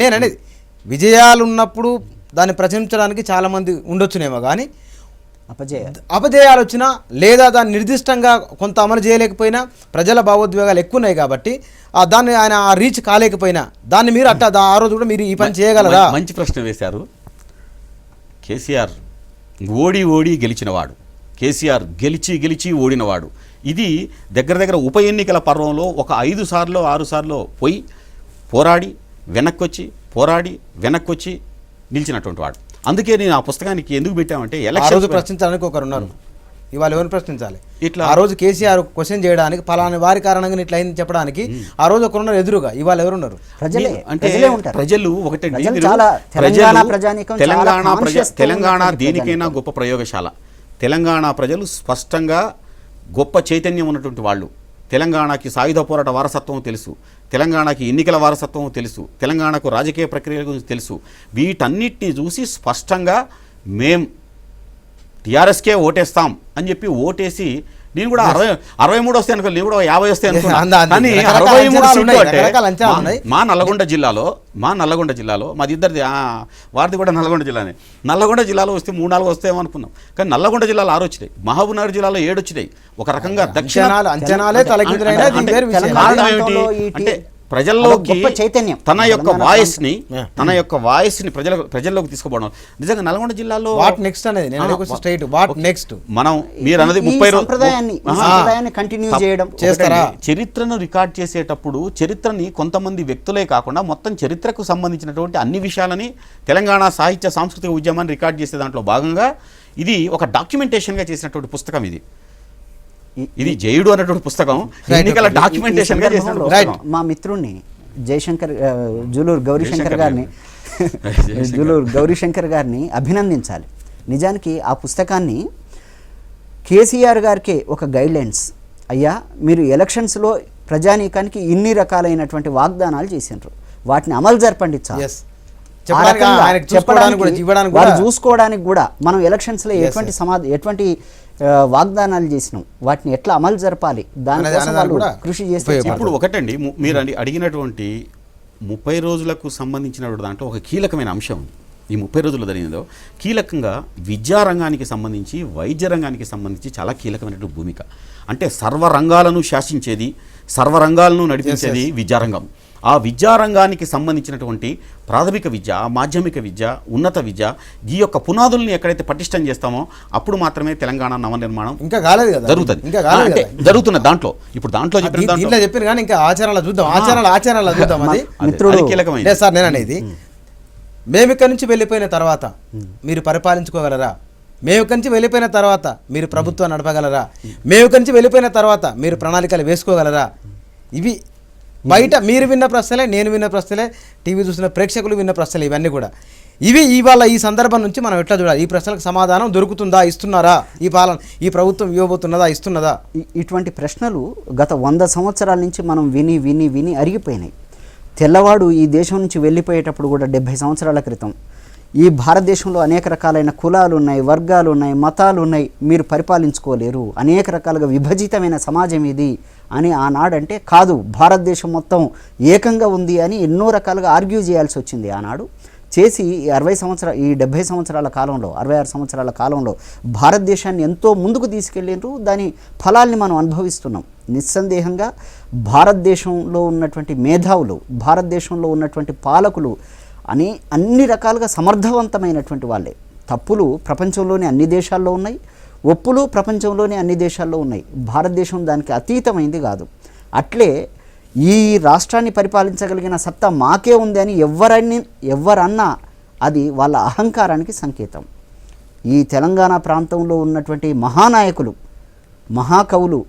నేను అనేది విజయాలు ఉన్నప్పుడు దాన్ని ప్రచురించడానికి చాలా మంది ఉండొచ్చునేమో, కానీ అపజయాలు వచ్చినా లేదా దాన్ని నిర్దిష్టంగా కొంత అమలు చేయలేకపోయినా ప్రజల భావోద్వేగాలు ఎక్కువ ఉన్నాయి కాబట్టి దాన్ని ఆయన రీచ్ కాలేకపోయినా దాన్ని మీరు అట్లా ఆ రోజు కూడా మీరు ఈ పని చేయగలరా? మంచి ప్రశ్న వేశారు. కేసీఆర్ ఓడి గెలిచినవాడు, కేసీఆర్ గెలిచి ఓడినవాడు. ఇది దగ్గర ఉప ఎన్నికల పర్వంలో ఒక 5 సార్లు 6 సార్లు పోయి పోరాడి వెనక్కొచ్చి నిలిచినటువంటి వాడు. అందుకే నేను ఆ పుస్తకానికి ఎందుకు పెట్టామంటే ఎలక్షన్ ప్రశ్నించడానికి ఒకరు ఉన్నారు, ఇవాళ ఎవరిని ప్రశ్నించాలి? ఇట్లా ఆ రోజు కేసీఆర్ క్వశ్చన్ చేయడానికి పలానా వారి కారణంగా ఇట్లా అయింది చెప్పడానికి ఆ రోజు ఒకరున్నారు ఎదురుగా, ఇవాళ ఎవరున్నారు? ప్రజలు ఒకటండి, తెలంగాణ దేనికైనా గొప్ప ప్రయోగశాల. తెలంగాణ ప్రజలు స్పష్టంగా గొప్ప చైతన్యం ఉన్నటువంటి వాళ్ళు. తెలంగాణకి సాయుధ పోరాట వారసత్వం తెలుసు, తెలంగాణకి ఎన్నికల వారసత్వం తెలుసు, తెలంగాణకు రాజకీయ ప్రక్రియల గురించి తెలుసు. వీటన్నిటిని చూసి స్పష్టంగా మేం టీఆర్ఎస్కే ఓటేస్తాం అని చెప్పి ఓటేసి, నేను కూడా 63 వస్తాయి అనుకో, నేను కూడా 50 వస్తాయి అనుకున్నా. కానీ 63 సీట్లు అంటే మా నల్లగొండ జిల్లాలో మాది ఇద్దరిది, వారిది కూడా నల్లగొండ జిల్లానే. నల్లగొండ జిల్లాలో వస్తే 3-4 వస్తాయేమో అనుకున్నాం, కానీ నల్లగొండ జిల్లాలో 6 వచ్చినాయి, మహబూబ్నగర్ జిల్లాలో 7 వచ్చినాయి. ఒక రకంగా దక్షిణాలే కారణం ఏమిటి అంటే ప్రజల్లోకి తన యొక్క వాయిస్ని ప్రజల్లోకి తీసుకుపోవడం. నిజంగా నల్గొండ జిల్లాలో మనం మీరు అన్నది 30 చరిత్రను రికార్డ్ చేసేటప్పుడు చరిత్రని కొంతమంది వ్యక్తులే కాకుండా మొత్తం చరిత్రకు సంబంధించినటువంటి అన్ని విషయాలని తెలంగాణ సాహిత్య సాంస్కృతిక ఉద్యమాన్ని రికార్డ్ చేసే దాంట్లో భాగంగా ఇది ఒక డాక్యుమెంటేషన్గా చేసినటువంటి పుస్తకం. ఇది జయుడు అన్నటువంటి పుస్తకం ఎన్నికల డాక్యుమెంటేషన్ గా చేసిన. మా మిత్రుడిని జూలూరు గౌరీశంకర్ గారిని అభినందించాలి. నిజానికి ఆ పుస్తకాన్ని కేసీఆర్ గారికే ఒక గైడ్లైన్స్, అయ్యా మీరు ఎలక్షన్స్లో ప్రజానీకానికి ఇన్ని రకాలైనటువంటి వాగ్దానాలు చేసినారు, వాటిని అమలు జరపండి. చెప్పడానికి, రకంగా ఆయనకు చూసుకోవడానికి కూడా, ఇవ్వడానికి వారు కూడా. చూసుకోవడానికి కూడా మనం ఎలక్షన్స్లో ఎటువంటి వాగ్దానాలు చేసినాం, వాటిని ఎట్లా అమలు జరపాలి, దానికోసం అనేది వాళ్ళు కూడా కృషి చేస్తే ఉపయోగపడుతుంది. ఇప్పుడు ఒకటండి, మీరు అడిగినటువంటి 30 రోజులకు సంబంధించిన దాంట్లో ఒక కీలకమైన అంశం ఉంది. ఈ 30 రోజులు జరిగిందో కీలకంగా విద్యారంగానికి సంబంధించి, వైద్య రంగానికి సంబంధించి చాలా కీలకమైనటువంటి భూమిక. అంటే సర్వరంగాలను శాసించేది, సర్వరంగాలను నడిపించేది విద్యారంగం. ఆ విద్యారంగానికి సంబంధించినటువంటి ప్రాథమిక విద్య, మాధ్యమిక విద్య, ఉన్నత విద్య, ఈ యొక్క పునాదుల్ని ఎక్కడైతే పటిష్టం చేస్తామో అప్పుడు మాత్రమే తెలంగాణ నవనిర్మాణం ఇంకా కాలేదు కదా, జరుగుతుంది. ఇంకా కాలేదు అంటే కదా. జరుగుతున్న దాంట్లో ఇప్పుడు దాంట్లో చెప్పిన దాంట్లో దీంట్లో చెప్పారు కానీ ఇంకా ఆచరణలో చూద్దాం, ఆచరణలో చూద్దాం. అది అది కీలకమైనది. లేదు సార్, నేను అనేది మేము ఇక్కడి నుంచి వెళ్ళిపోయిన తర్వాత మీరు పరిపాలించుకోగలరా, మేము ఇక్కడి నుంచి వెళ్ళిపోయిన తర్వాత మీరు ప్రభుత్వం నడపగలరా, మేము ఇక్కడి నుంచి వెళ్ళిపోయిన తర్వాత మీరు ప్రణాళికలు వేసుకోగలరా, ఇవి బయట మీరు విన్న ప్రశ్నలే, నేను విన్న ప్రశ్నలే, టీవీ చూసిన ప్రేక్షకులు విన్న ప్రశ్నలు, ఇవన్నీ కూడా ఇవి ఇవాళ ఈ సందర్భం నుంచి మనం ఎట్లా చూడాలి, ఈ ప్రశ్నలకు సమాధానం దొరుకుతుందా, ఇస్తున్నారా, ఈ పాలన ఈ ప్రభుత్వం ఇవ్వబోతున్నదా, ఇస్తున్నదా? ఇటువంటి ప్రశ్నలు గత 100 సంవత్సరాల నుంచి మనం విని విని విని అరిగిపోయినాయి. తెల్లవాడు ఈ దేశం నుంచి వెళ్ళిపోయేటప్పుడు కూడా 70 సంవత్సరాల క్రితం ఈ భారతదేశంలో అనేక రకాలైన కులాలు ఉన్నాయి, వర్గాలు ఉన్నాయి, మతాలు ఉన్నాయి, మీరు పరిపాలించుకోలేరు, అనేక రకాలుగా విభజితమైన సమాజం ఇది అని ఆనాడంటే కాదు, భారతదేశం మొత్తం ఏకంగా ఉంది అని ఎన్నో రకాలుగా ఆర్గ్యూ చేయాల్సి వచ్చింది ఆనాడు. చేసి ఈ 70 సంవత్సరాల కాలంలో, 66 సంవత్సరాల కాలంలో భారతదేశాన్ని ఎంతో ముందుకు తీసుకెళ్ళిండ్రు. దాని ఫలాల్ని మనం అనుభవిస్తున్నాం. నిస్సందేహంగా భారతదేశంలో ఉన్నటువంటి మేధావులు, భారతదేశంలో ఉన్నటువంటి పాలకులు అన్ని రకాలుగా సమర్థవంతమైనటువంటి వాళ్ళే. తప్పులు ప్రపంచంలోని అన్ని దేశాల్లో ఉన్నాయి, ఒప్పులు ప్రపంచంలోని అన్ని దేశాల్లో ఉన్నాయి. భారతదేశం దానికి అతీతమైంది కాదు. అట్లే ఈ రాష్ట్రాన్ని పరిపాలించగలిగిన సత్తా మాకే ఉంది అని ఎవరన్నా అది వాళ్ళ అహంకారానికి సంకేతం. ఈ తెలంగాణ ప్రాంతంలో ఉన్నటువంటి మహానాయకులు, మహాకవులు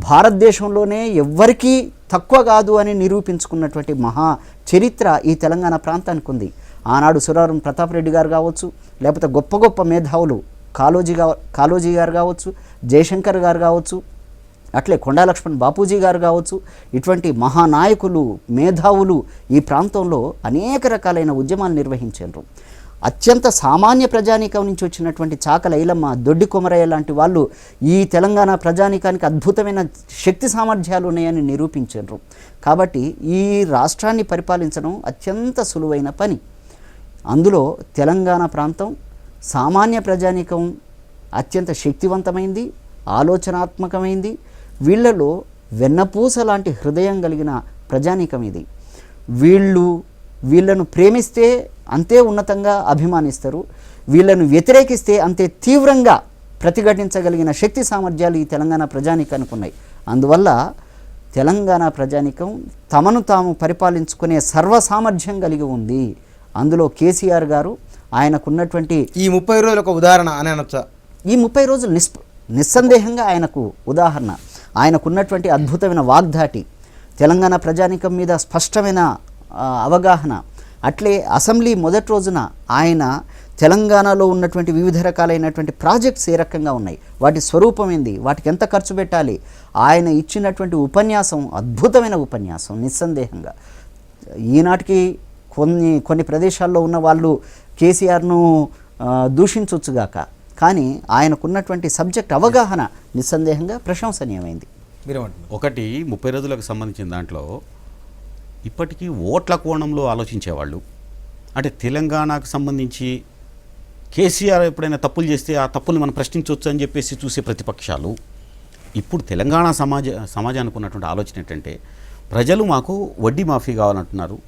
భారతదేశంలోనే ఎవ్వరికీ తక్కువ కాదు అని నిరూపించుకున్నటువంటి మహా చరిత్ర ఈ తెలంగాణ ప్రాంతానికి ఉంది. ఆనాడు సురవరం ప్రతాప్ రెడ్డి గారు కావచ్చు, లేకపోతే గొప్ప గొప్ప మేధావులు కాళోజీ గారు కావచ్చు, జయశంకర్ గారు కావచ్చు, అట్లే కొండా లక్ష్మణ్ బాపూజీ గారు కావచ్చు, ఇటువంటి మహానాయకులు, మేధావులు ఈ ప్రాంతంలో అనేక రకాలైన ఉద్యమాలు నిర్వహించారు. అత్యంత సామాన్య ప్రజానీకం నుంచి వచ్చినటువంటి చాకల ఐలమ్మ, దొడ్డి కొమరయ్య లాంటి వాళ్ళు ఈ తెలంగాణ ప్రజానీకానికి అద్భుతమైన శక్తి సామర్థ్యాలు ఉన్నాయని నిరూపించారు. కాబట్టి ఈ రాష్ట్రాన్ని పరిపాలించడం అత్యంత సులువైన పని. అందులో తెలంగాణ ప్రాంతం సామాన్య ప్రజానీకం అత్యంత శక్తివంతమైంది, ఆలోచనాత్మకమైంది. వీళ్ళలో వెన్నపూస లాంటి హృదయం కలిగిన ప్రజానీకం ఇది. వీళ్ళను ప్రేమిస్తే అంతే ఉన్నతంగా అభిమానిస్తారు, వీళ్ళను వ్యతిరేకిస్తే అంతే తీవ్రంగా ప్రతిఘటించగలిగిన శక్తి సామర్థ్యాలు ఈ తెలంగాణ ప్రజానీకానికి ఉన్నాయి. అందువల్ల తెలంగాణ ప్రజానీకం తమను తాము పరిపాలించుకునే సర్వసామర్థ్యం కలిగి ఉంది. అందులో కేసీఆర్ గారు ఆయనకున్నటువంటి ఈ 30 రోజులు ఒక ఉదాహరణ అని అనొచ్చా? ఈ 30 రోజులు నిస్సందేహంగా ఆయనకు ఉదాహరణ. ఆయనకున్నటువంటి అద్భుతమైన వాగ్దాటి, తెలంగాణ ప్రజానీకం మీద స్పష్టమైన అవగాహన. అట్లే అసెంబ్లీ మొదటి రోజున ఆయన తెలంగాణలో ఉన్నటువంటి వివిధ రకాలైనటువంటి ప్రాజెక్ట్స్ ఏ రకంగా ఉన్నాయి, వాటి స్వరూపం ఏంది, వాటికి ఎంత ఖర్చు పెట్టాలి, ఆయన ఇచ్చినటువంటి ఉపన్యాసం అద్భుతమైన ఉపన్యాసం. నిస్సందేహంగా ఈనాటికి కొన్ని ప్రదేశాల్లో ఉన్న వాళ్ళు కేసీఆర్ను దూషించవచ్చుగాక, కానీ ఆయనకున్నటువంటి సబ్జెక్ట్ అవగాహన నిస్సందేహంగా ప్రశంసనీయమైంది. ఒకటి 30 రోజులకు సంబంధించిన దాంట్లో ఇప్పటికీ ఓట్ల కోణంలో ఆలోచించేవాళ్ళు, అంటే తెలంగాణకు సంబంధించి కేసీఆర్ ఎప్పుడైనా తప్పులు చేస్తే ఆ తప్పులు మనం ప్రశ్నించవచ్చు అని చెప్పేసి చూసే ప్రతిపక్షాలు, ఇప్పుడు తెలంగాణ సమాజానికి ఉన్నటువంటి ఆలోచన ఏంటంటే ప్రజలు మాకు వడ్డీ మాఫీ కావాలంటున్నారు,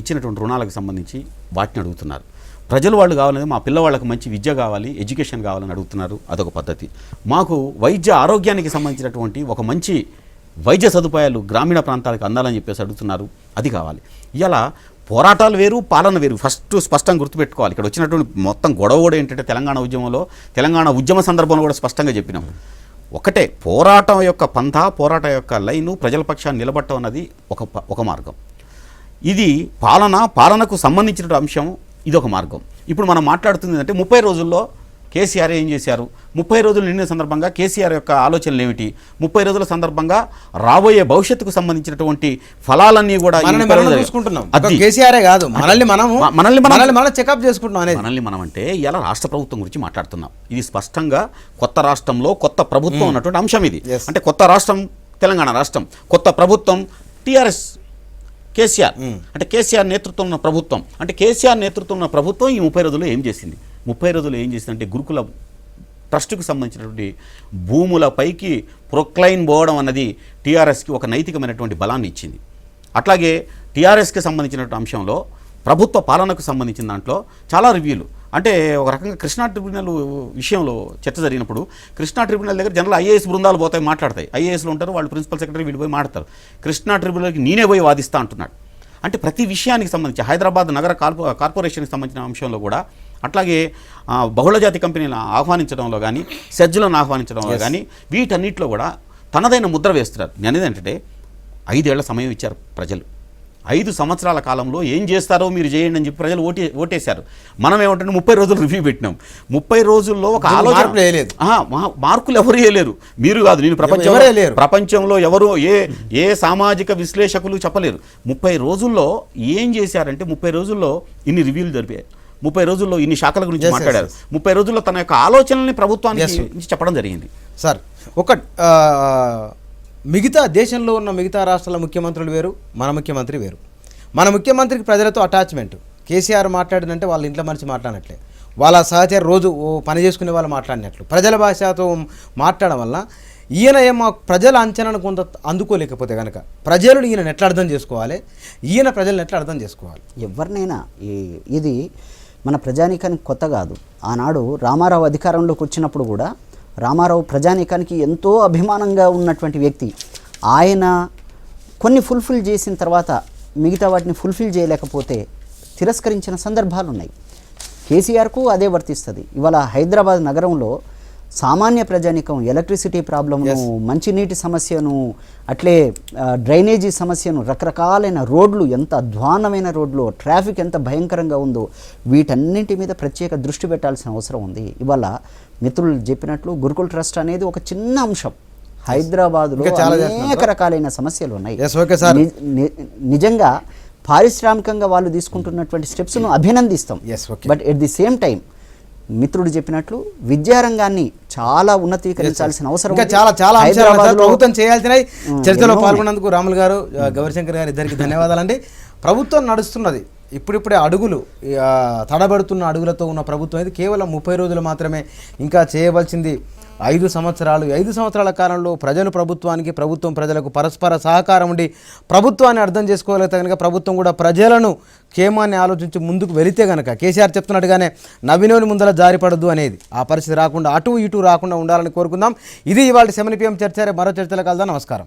ఇచ్చినటువంటి రుణాలకు సంబంధించి వాటిని అడుగుతున్నారు. ప్రజలు వాళ్ళు కావాలని, మా పిల్లవాళ్ళకి మంచి విద్య కావాలి, ఎడ్యుకేషన్ కావాలని అడుగుతున్నారు, అదొక పద్ధతి. మాకు వైద్య ఆరోగ్యానికి సంబంధించినటువంటి ఒక మంచి వైద్య సదుపాయాలు గ్రామీణ ప్రాంతాలకు అందాలని చెప్పేసి అడుగుతున్నారు, అది కావాలి. ఇలా పోరాటాలు వేరు, పాలన వేరు. ఫస్ట్ స్పష్టంగా గుర్తుపెట్టుకోవాలి. ఇక్కడ వచ్చినటువంటి మొత్తం గొడవ కూడా ఏంటంటే తెలంగాణ ఉద్యమంలో, తెలంగాణ ఉద్యమ సందర్భంలో కూడా స్పష్టంగా చెప్పినాం. ఒకటే పోరాటం యొక్క పంథ, పోరాటం యొక్క లైను, ప్రజల పక్షాన్ని నిలబడటం అన్నది ఒక మార్గం. ఇది పాలనకు సంబంధించిన అంశం, ఇదొక మార్గం. ఇప్పుడు మనం మాట్లాడుతుంది ఏంటంటే 30 రోజుల్లో కేసీఆర్ ఏం చేశారు, 30 రోజులు నిండిన సందర్భంగా కేసీఆర్ యొక్క ఆలోచనలు ఏమిటి, 30 రోజుల సందర్భంగా రాబోయే భవిష్యత్తుకు సంబంధించినటువంటి ఫలాలన్నీ కూడా ఈ మనల్ని 30 మనం రోజులు చూసుకుంటున్నాం. అది కేసీఆర్ కాదు, మనల్ని మనం చెకప్ చేసుకుంటున్నాం అనేది. మనల్ని మనం అంటే ఇలా రాష్ట్ర ప్రభుత్వం గురించి మాట్లాడుతున్నాం. ఇది స్పష్టంగా కొత్త రాష్ట్రంలో కొత్త ప్రభుత్వం అన్నటువంటి అంశం ఇది. Yes. అంటే కొత్త రాష్ట్రం తెలంగాణ రాష్ట్రం, కొత్త ప్రభుత్వం టీఆర్ఎస్ కేసీఆర్, అంటే కేసీఆర్ నేతృత్వం ఉన్న ప్రభుత్వం. అంటే కేసీఆర్ నేతృత్వం ఉన్న ప్రభుత్వం ఈ 30 రోజుల్లో ఏం చేసింది? 30 రోజుల్లో ఏం చేసింది అంటే గురుకుల ట్రస్టుకు సంబంధించినటువంటి భూములపైకి ప్రొక్లైన్ పోవడం అన్నది టీఆర్ఎస్కి ఒక నైతికమైనటువంటి బలాన్ని ఇచ్చింది. అట్లాగే టీఆర్ఎస్కి సంబంధించినటువంటి అంశంలో ప్రభుత్వ పాలనకు సంబంధించిన దాంట్లో చాలా రివ్యూలు, అంటే ఒక రకంగా కృష్ణా ట్రిబ్యునల్ విషయంలో చర్చ జరిగినప్పుడు కృష్ణా ట్రిబ్యునల్ దగ్గర జనరల్ ఐఏఎస్ బృందాలు పోతాయి, మాట్లాడతాయి. ఐఏఎస్లు ఉంటారు, వాళ్ళు ప్రిన్సిపల్ సెక్రటరీ వీళ్ళు పోయి మాట్లాడతారు. కృష్ణా ట్రిబ్యునల్కి నేనే పోయి వాదిస్తా అంటున్నాడు. అంటే ప్రతి విషయానికి సంబంధించి హైదరాబాద్ నగర కార్పొరేషన్కి సంబంధించిన అంశంలో కూడా, అట్లాగే బహుళజాతి కంపెనీలను ఆహ్వానించడంలో కానీ, సెజ్లను ఆహ్వానించడంలో కానీ, వీటన్నిటిలో కూడా తనదైన ముద్ర వేస్తున్నారు. నేనేదంటే 5 ఏళ్ల సమయం ఇచ్చారు ప్రజలు. 5 సంవత్సరాల కాలంలో ఏం చేస్తారో మీరు చేయండి అని చెప్పి ప్రజలు ఓటేశారు. మనం ఏమంటే 30 రోజులు రివ్యూ పెట్టినాం. 30 రోజుల్లో ఒక ఆలోచన, మార్కులు ఎవరు వేయలేరు, మీరు కాదు, నేను ప్రపంచంలో ఎవరు ఏ సామాజిక విశ్లేషకులు చెప్పలేరు. 30 రోజుల్లో ఏం చేశారంటే 30 రోజుల్లో ఇన్ని రివ్యూలు జరిపారు, 30 రోజుల్లో ఇన్ని శాఖల గురించి మాట్లాడారు, 30 రోజుల్లో తన యొక్క ఆలోచనల్ని ప్రభుత్వానికి చెప్పడం జరిగింది. సార్ మిగతా దేశంలో ఉన్న మిగతా రాష్ట్రాల ముఖ్యమంత్రులు వేరు, మన ముఖ్యమంత్రి వేరు. మన ముఖ్యమంత్రికి ప్రజలతో అటాచ్మెంట్. కేసీఆర్ మాట్లాడినంటే వాళ్ళ ఇంట్లో మనిషి మాట్లాడినట్లే, వాళ్ళ సహచరు రోజు పని చేసుకునే వాళ్ళు మాట్లాడినట్లు ప్రజల భాషతో మాట్లాడడం వల్ల ఈయన ఏమో ప్రజల అంచనాను కొంత అందుకోలేకపోతే కనుక ప్రజలు ఈయన ఎట్లా అర్థం చేసుకోవాలి, ఈయన ప్రజలను ఎట్లా అర్థం చేసుకోవాలి? ఎవరినైనా ఇది మన ప్రజానీకానికి కొత్త కాదు. ఆనాడు రామారావు అధికారంలోకి వచ్చినప్పుడు కూడా రామారావు ప్రజానీకానికి ఎంతో అభిమానంగా ఉన్నటువంటి వ్యక్తి. ఆయన కొన్ని ఫుల్ఫిల్ చేసిన తర్వాత మిగతా వాటిని ఫుల్ఫిల్ చేయలేకపోతే తిరస్కరించిన సందర్భాలు ఉన్నాయి. కేసీఆర్కు అదే వర్తిస్తుంది. ఇవాళ హైదరాబాద్ నగరంలో సామాన్య ప్రజానీకం ఎలక్ట్రిసిటీ ప్రాబ్లమ్ను, మంచినీటి సమస్యను, అట్లే డ్రైనేజీ సమస్యను, రకరకాలైన రోడ్లు, ఎంత అధ్వాన్నమైన రోడ్లు, ట్రాఫిక్ ఎంత భయంకరంగా ఉందో వీటన్నింటి మీద ప్రత్యేక దృష్టి పెట్టాల్సిన అవసరం ఉంది. ఇవాళ మిత్రులు చెప్పినట్లు గురుకుల ట్రస్ట్ అనేది ఒక చిన్న అంశం. హైదరాబాద్లో అనేక రకాలైన సమస్యలు ఉన్నాయి. నిజంగా పారిశ్రామికంగా వాళ్ళు తీసుకుంటున్నటువంటి స్టెప్స్ను అభినందిస్తాం. But at the same time మిత్రుడు చెప్పినట్లు విద్యారంగాన్ని చాలా ఉన్నతీకరించాల్సిన అవసరం చాలా ప్రభుత్వం చేయాల్సినవి. చర్చలో పాల్గొన్నందుకు రాములు గారు, గౌరీశంకర్ గారు ఇద్దరికి ధన్యవాదాలండి. ప్రభుత్వం నడుస్తున్నది ఇప్పుడిప్పుడే అడుగులు, తడబడుతున్న అడుగులతో ఉన్న ప్రభుత్వం ఇది కేవలం 30 రోజులు మాత్రమే. ఇంకా చేయవలసింది 5 సంవత్సరాలు. 5 సంవత్సరాల కాలంలో ప్రజలు ప్రభుత్వానికి, ప్రభుత్వం ప్రజలకు పరస్పర సహకారం ఉండి ప్రభుత్వాన్ని అర్థం చేసుకోగలిగితే కనుక ప్రభుత్వం కూడా ప్రజలను క్షేమాన్ని ఆలోచించి ముందుకు వెళితే కనుక కేసీఆర్ చెప్తున్నట్టుగానే నవ్వినోని ముందర జారిపడద్దు అనేది, ఆ పరిస్థితి రాకుండా అటు ఇటు రాకుండా ఉండాలని కోరుకుందాం. ఇది ఇవాళ 7 PM చర్చ. మరో చర్చలో కలుద్దాం. నమస్కారం.